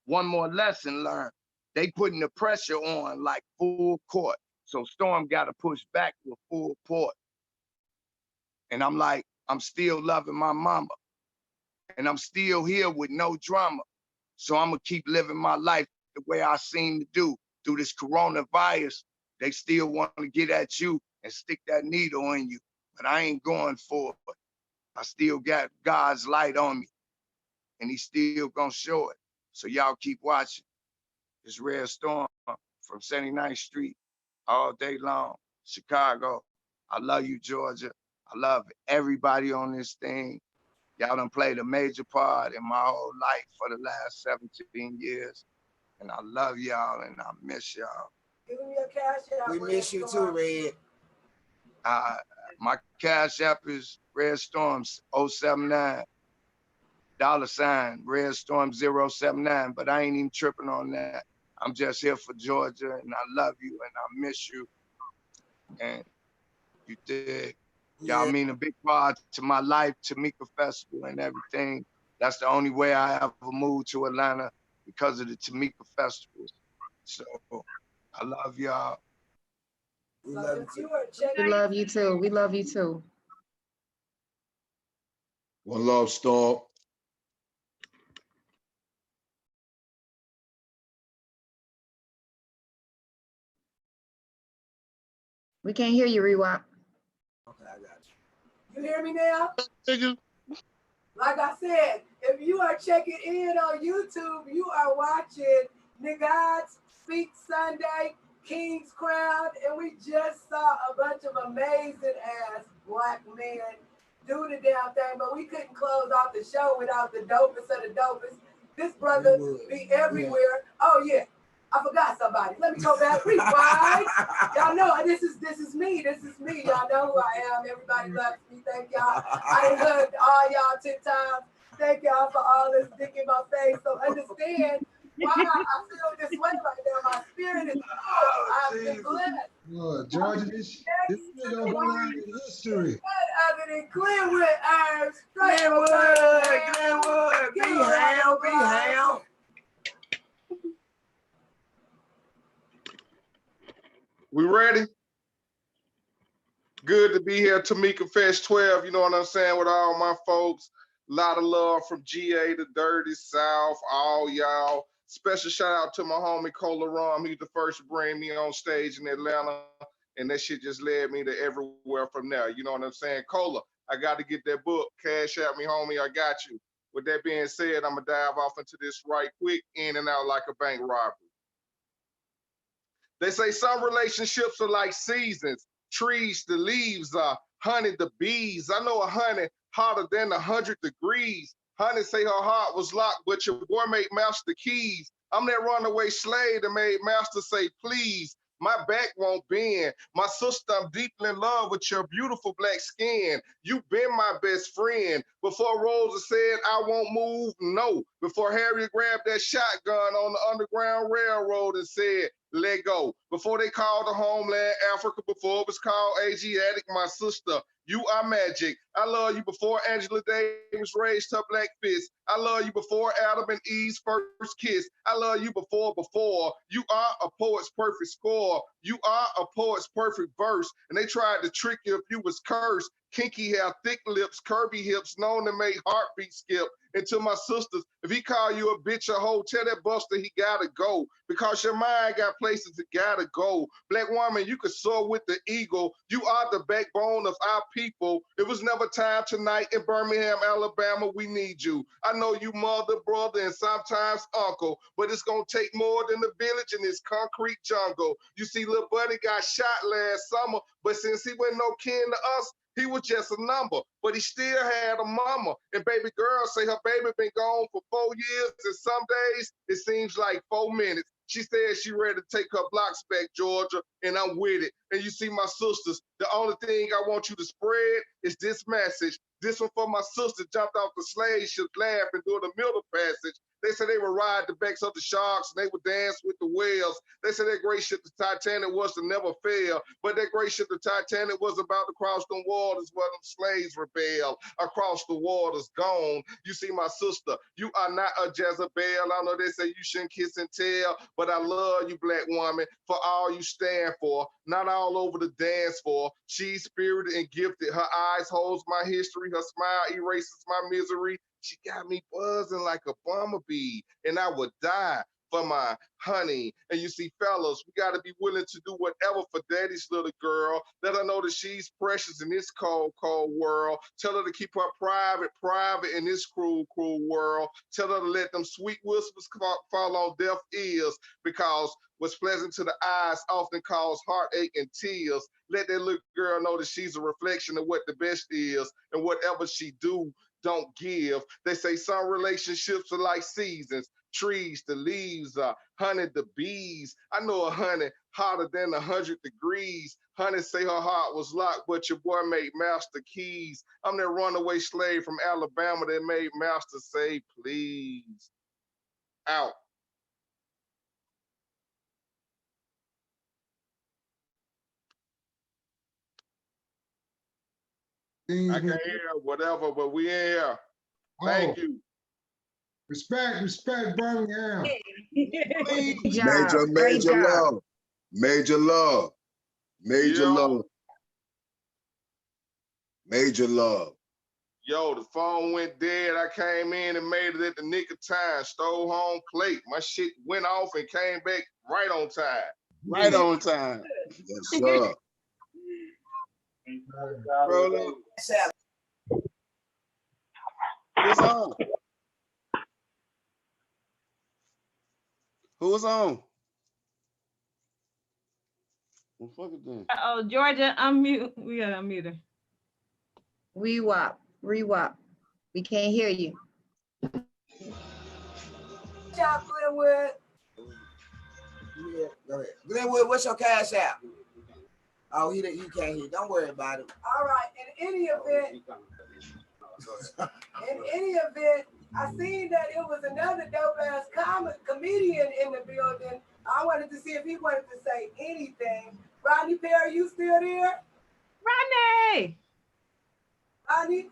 one more lesson learned. They putting the pressure on like full court. So Storm got to push back with full port. And I'm like, I'm still loving my mama. And I'm still here with no drama. So I'm gonna keep living my life the way I seem to do. Through this coronavirus, they still want to get at you and stick that needle in you. But I ain't going for it. I still got God's light on me. And he's still gonna show it. So y'all keep watching. It's Red Storm from 79th Street all day long. Chicago. I love you, Georgia. I love everybody on this thing. Y'all done played a major part in my whole life for the last 17 years. And I love y'all and I miss y'all. Give me your cash app. We miss you too, Red. My cash app is Red Storms 079. $ Red Storm 079. But I ain't even tripping on that. I'm just here for Georgia and I love you and I miss you. And you dig. Y'all mean a big part to my life, Tamika Festival and everything. That's the only way I ever moved to Atlanta, because of the Tamika Festivals. So I love y'all. We love you too. We love you too. We love you too. One love, Storm. We can't hear you, Rewap. Okay, I got you. You hear me now? Like I said, if you are checking in on YouTube, you are watching NIGGODS Speak Sunday, King's Crown, and we just saw a bunch of amazing ass black men do the damn thing, but we couldn't close off the show without the dopest of the dopest. This brother be everywhere. Oh yeah, I forgot somebody. Let me go back. Rewind. Y'all know this is me. This is me. Y'all know who I am. Everybody loves me. Thank y'all. I hugged all y'all 10 times. Thank y'all for all this dick in my face. So understand why I feel this way right now. My spirit is full. I've been blessed. Lord, Georgia, this shit gonna go down in history. What other than Glenwood herbs? Glenwood, be ham. We ready? Good to be here, Tamika Fest 12, you know what I'm saying, with all my folks. A lot of love from GA to Dirty South, all y'all. Special shout out to my homie Cola Rum. He's the first to bring me on stage in Atlanta, and that shit just led me to everywhere from there. You know what I'm saying? Cola, I got to get that book. Cash out me, homie. I got you. With that being said, I'm going to dive off into this right quick, in and out like a bank robbery. They say some relationships are like seasons. Trees, the leaves are honey, the bees. I know a honey hotter than 100 degrees. Honey say her heart was locked, but your boy made master keys. I'm that runaway slave that made master say, please. My back won't bend. My sister, I'm deeply in love with your beautiful black skin. You've been my best friend. Before Rosa said, I won't move, no. Before Harriet grabbed that shotgun on the Underground Railroad and said, let go. Before they called the homeland Africa, before it was called Asiatic, my sister, you are magic. I love you before Angela Davis raised her black fist. I love you before Adam and Eve's first kiss. I love you before. You are a poet's perfect score. You are a poet's perfect verse. And they tried to trick you if you was cursed. Kinky hair, thick lips, curvy hips, known to make heartbeat skip. And to my sisters, if he call you a bitch or hoe, tell that buster he gotta go. Because your mind got places it gotta go. Black woman, you could soar with the eagle. You are the backbone of our people. It was never time tonight in Birmingham, Alabama. We need you. I know you mother, brother, and sometimes uncle, but it's gonna take more than a village in this concrete jungle. You see, little buddy got shot last summer, but since he wasn't no kin to us, he was just a number, but he still had a mama. And baby girl say her baby been gone for 4 years, and some days it seems like 4 minutes. She said she ready to take her blocks back, Georgia, and I'm with it. And you see, my sisters, the only thing I want you to spread is this message. This one for my sister jumped off the slave ship laughing during the middle passage. They said they would ride the backs of the sharks and they would dance with the whales. They said that great ship, the Titanic, was to never fail. But that great ship, the Titanic, was about to cross the waters where them slaves rebelled. Across the waters gone. You see, my sister, you are not a Jezebel. I know they say you shouldn't kiss and tell, but I love you, black woman, for all you stand for. Not all over the dance floor. She's spirited and gifted. Her eyes holds my history. Her smile erases my misery. She got me buzzing like a bumblebee, and I would die for my honey. And you see, fellas, we got to be willing to do whatever for daddy's little girl. Let her know that she's precious in this cold, cold world. Tell her to keep her private in this cruel, cruel world. Tell her to let them sweet whispers fall on deaf ears, because what's pleasant to the eyes often cause heartache and tears. Let that little girl know that she's a reflection of what the best is, and whatever she do, don't give. They say some relationships are like seasons. Trees, the leaves are honey, the bees. I know a honey hotter than 100 degrees. Honey say her heart was locked, but your boy made master keys. I'm that runaway slave from Alabama that made master say, please. Out. I can't hear whatever, but we in here. Thank you. Respect, Birmingham. Major love. Major love. Major love. Major love. Yo, the phone went dead. I came in and made it at the nick of time. Stole home plate. My shit went off and came back right on time. Right on time. Yes, sir. Bro, who's on? Who's on? Well, fuck it then. Oh, Georgia, unmute. We gotta unmute her. Re-wop. We can't hear you. Y'all, Glenwood. Yeah, go ahead. Glenwood, what's your cash app? Oh, you can't hear. Don't worry about it. All right. In any event, I seen that it was another dope ass comedian in the building. I wanted to see if he wanted to say anything. Rodney Perry, you still there? Rodney! Rodney?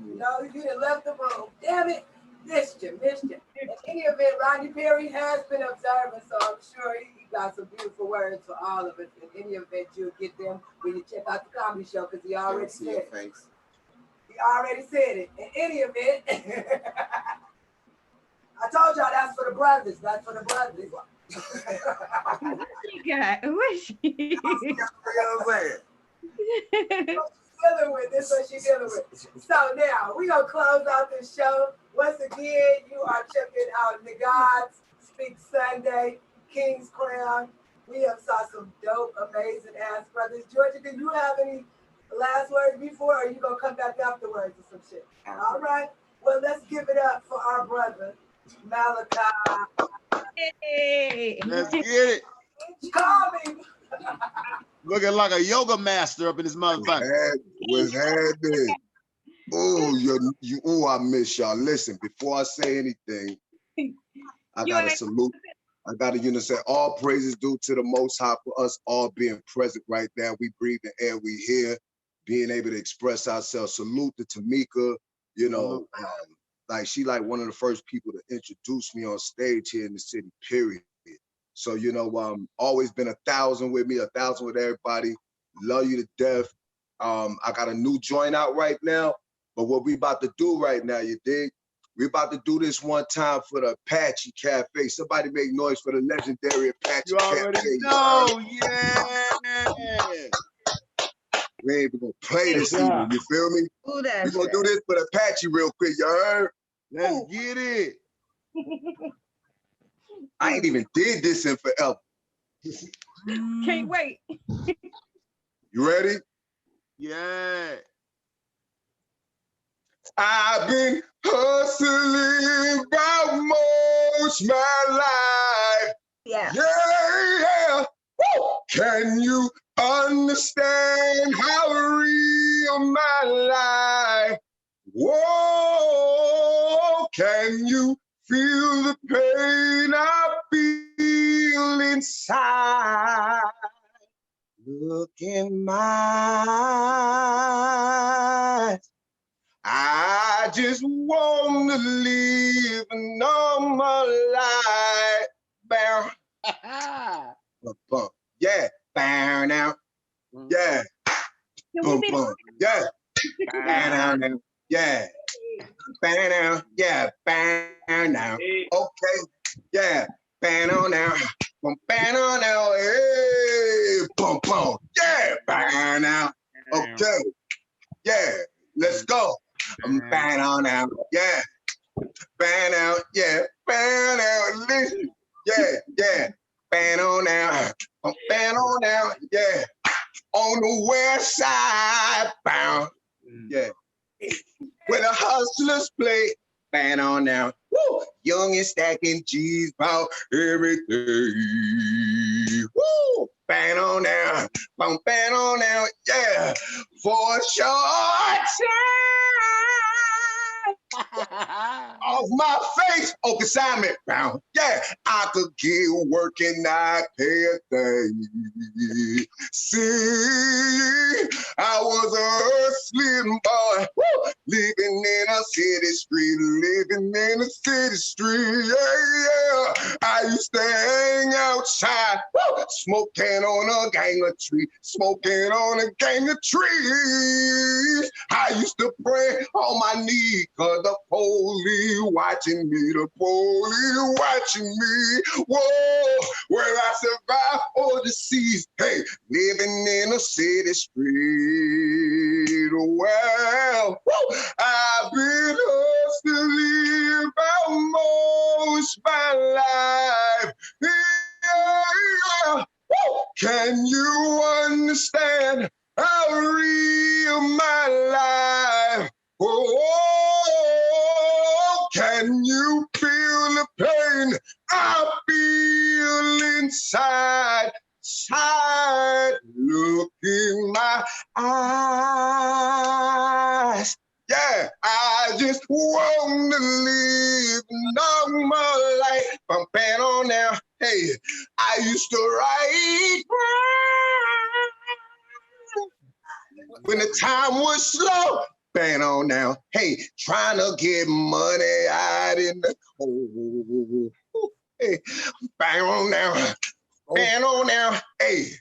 No, you done left the room. Damn it. Missed you. In any event, Rodney Perry has been observing, so I'm sure he got some beautiful words for all of us. In any event, you'll get them when you check out the comedy show, because he already said it. He already said it. In any event, I told y'all that's for the brothers. That's for the brothers. What she got? What she? Dealing with this, what she's dealing with. So now we gonna close out this show. Once again, you are checking out NIGGODS Speak Sunday, King's Crown. We have saw some dope, amazing ass brothers. Georgia, do you have any last words before, or are you gonna come back afterwards or some shit? All right. Well, let's give it up for our brother, Malachi. Hey. Let's get it. Coming. Looking like a yoga master up in this motherfucker. What's happening? I miss y'all. Listen, before I say anything, I gotta salute. I gotta say all praises due to the Most High for us all being present right now. We breathe the air, we hear, being able to express ourselves. Salute to Tamika. Like she like one of the first people to introduce me on stage here in the city, period. So, always been 1,000 with me, 1,000 with everybody. Love you to death. I got a new joint out right now, but what we about to do right now, you dig? We about to do this one time for the Apache Cafe. Somebody make noise for the legendary Apache Cafe. You already know, yeah. We ain't even gonna play this evening, you feel me? We gonna do this for the Apache real quick, you heard? Let's get it. I ain't even did this in forever. Can't wait. You ready? Yeah. I've been hustling about most my life. Yeah. Woo! Can you understand how real my life? Whoa! Can you feel the pain I feel inside? Look in my eyes. I just want to live a normal life. Bow. Yeah. Bow now. Yeah. Boom, boom. Yeah. Bow now. Yeah. Bow now. Yeah. Bow now. Okay. Yeah. Bow now. Boom, bow now. Hey. Boom, boom. Yeah. Bow now. Okay. Yeah. Let's go. I'm bang on now, yeah. Bang out, yeah. Bang out, listen, yeah. Bang on now, I'm bang on now, yeah. On the west side, bound, yeah. where the hustlers play. Band on now. Woo! Young and stacking cheese about everything. Woo! Band on now. Band on now. Yeah. For a short time. Off my face. Oh, consignment round. Yeah. I could get working, I pay a thing. See, I was a hustling boy, woo, living in a city street, living in a city street, yeah. I used to hang outside, woo, smoking on a gang of trees, smoking on a gang of trees. I used to pray on my knees, cause the police watching me, the police watching me. Whoa, where I survive overseas, hey, living in a city street. Well, woo, I've been hustling almost my life. Yeah. Woo. Can you understand how real my life? Oh, can you feel the pain I feel inside? Side, look in my eyes. Yeah, I just want to live normal life. I'm bad on now. Hey, I used to write when the time was slow. Band on now. Hey, trying to get money out in the cold. Hey, bang on now. Band on now. Hey,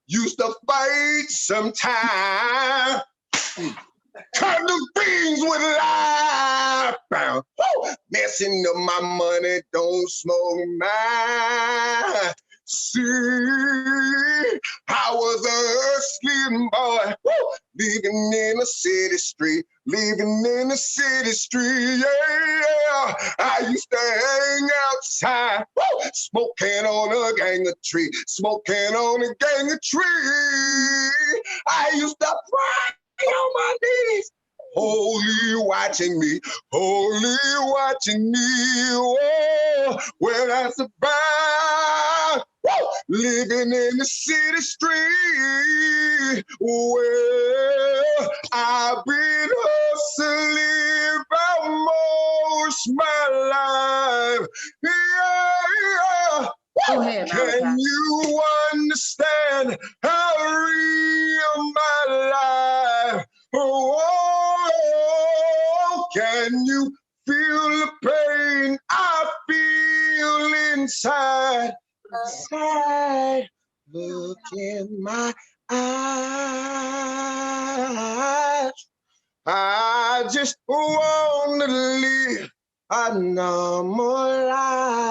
used to fight sometime. Turn the things with life. Messing up my money, don't smoke mine. See, I was a hustling boy, living in a city street, living in a city street, yeah. I used to hang outside, smoking on a gang of trees, smoking on a gang of trees. I used to pray on my knees. Holy watching me, holy watching me, oh, when I survive, living in the city street, well, I've been hustling almost my life, yeah. Go ahead, Can you understand how real my life? Oh, can you feel the pain I feel inside? Inside, look in my eyes. I just want to live a normal life.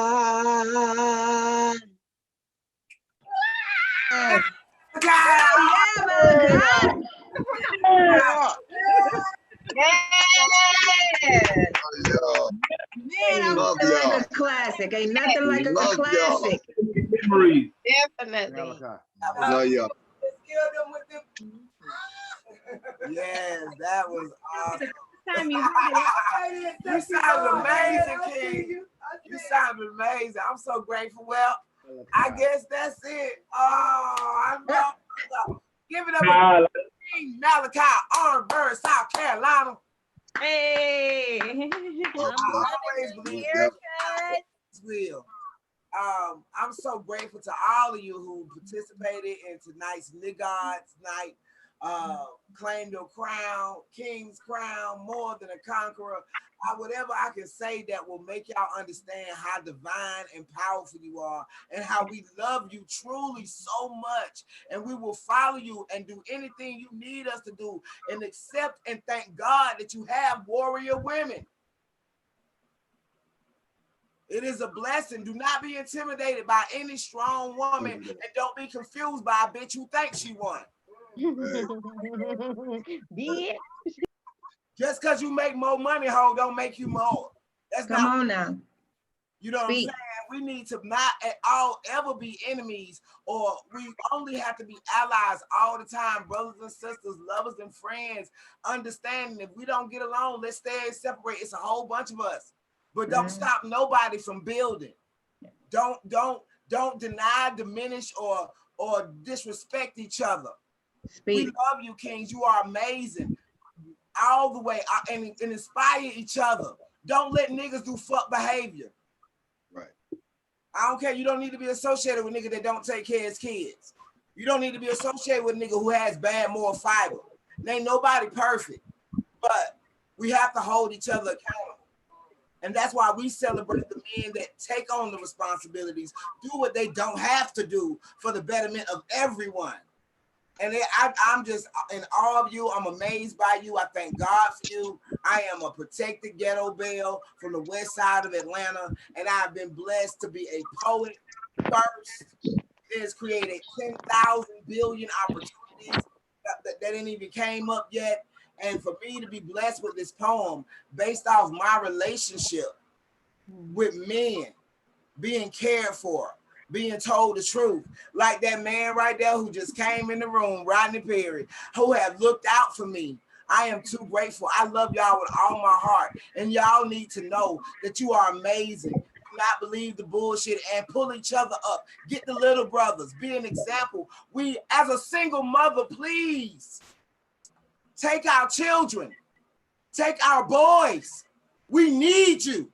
Yeah, my God. Man, I'm feeling like a classic. Ain't nothing like a classic. Memories. Definitely. Love y'all. Yes, that was awesome. Time you You sounded amazing, King. You sounded amazing. I'm so grateful. Well, I guess that's it. Oh, I know. Give it up to King Malachi, Orangeburg, South Carolina. Hey. I always believe will. I'm so grateful to all of you who participated in tonight's NIGGODS night. Claim your crown, King's crown, more than a conqueror. Whatever I can say that will make y'all understand how divine and powerful you are and how we love you truly so much. And we will follow you and do anything you need us to do and accept and thank God that you have warrior women. It is a blessing. Do not be intimidated by any strong woman and don't be confused by a bitch who thinks she won. Just because you make more money, ho, don't make you more. That's Come on now. You know what I'm saying? we need to not at all ever be enemies, or we only have to be allies all the time, brothers and sisters, lovers and friends, understanding if we don't get along, let's stay separate. It's a whole bunch of us, but don't stop nobody from building. Don't deny, diminish, or disrespect each other. We love you, Kings. You are amazing. All the way, and inspire each other. Don't let niggas do fuck behavior. Right. I don't care. You don't need to be associated with niggas that don't take care of his kids. You don't need to be associated with a nigga who has bad moral fiber. There ain't nobody perfect, but we have to hold each other accountable. And that's why we celebrate the men that take on the responsibilities, do what they don't have to do for the betterment of everyone. And I'm just in awe of you. I'm amazed by you. I thank God for you. I am a protected ghetto belle from the west side of Atlanta, and I've been blessed to be a poet first. It has created 10,000 billion opportunities that didn't even came up yet. And for me to be blessed with this poem based off my relationship with men, being cared for, being told the truth, like that man right there who just came in the room, Rodney Perry, who have looked out for me. I am too grateful. I love y'all with all my heart, and y'all need to know that you are amazing. Do not believe the bullshit and pull each other up. Get the little brothers, be an example. We, as a single mother, please take our children, take our boys. We need you,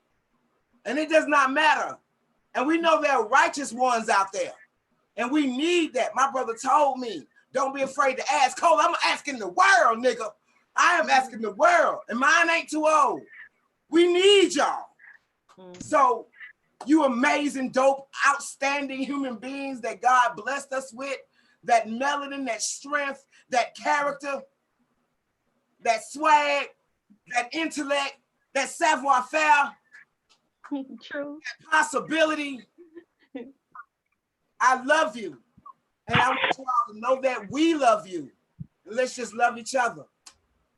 and it does not matter. And we know there are righteous ones out there, and we need that. My brother told me, don't be afraid to ask. Cole, I'm asking the world, nigga. I am asking the world, and mine ain't too old. We need y'all. So you amazing, dope, outstanding human beings that God blessed us with, that melanin, that strength, that character, that swag, that intellect, that savoir-faire, true, that possibility. I love you. And I want you all to know that we love you. And let's just love each other.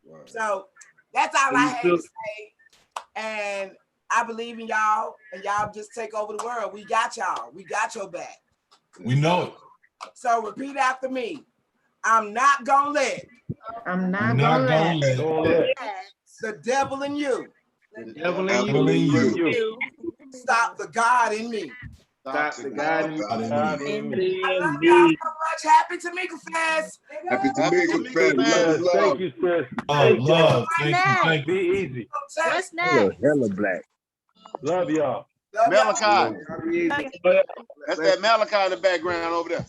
Wow. So that's all I had to say. And I believe in y'all, and y'all just take over the world. We got y'all. We got your back. We know it. So repeat after me. I'm not gonna let. I'm not gonna let the devil in you. The devil in you. Stop the God in me. Stop the God in me. I love y'all so much. Happy Tamika Fest. Happy Tamika Fest. Thank you, sis. Love. Thank you. Be easy. What's next? Hella black. Love y'all. Malachi. That's that Malachi in the background over there.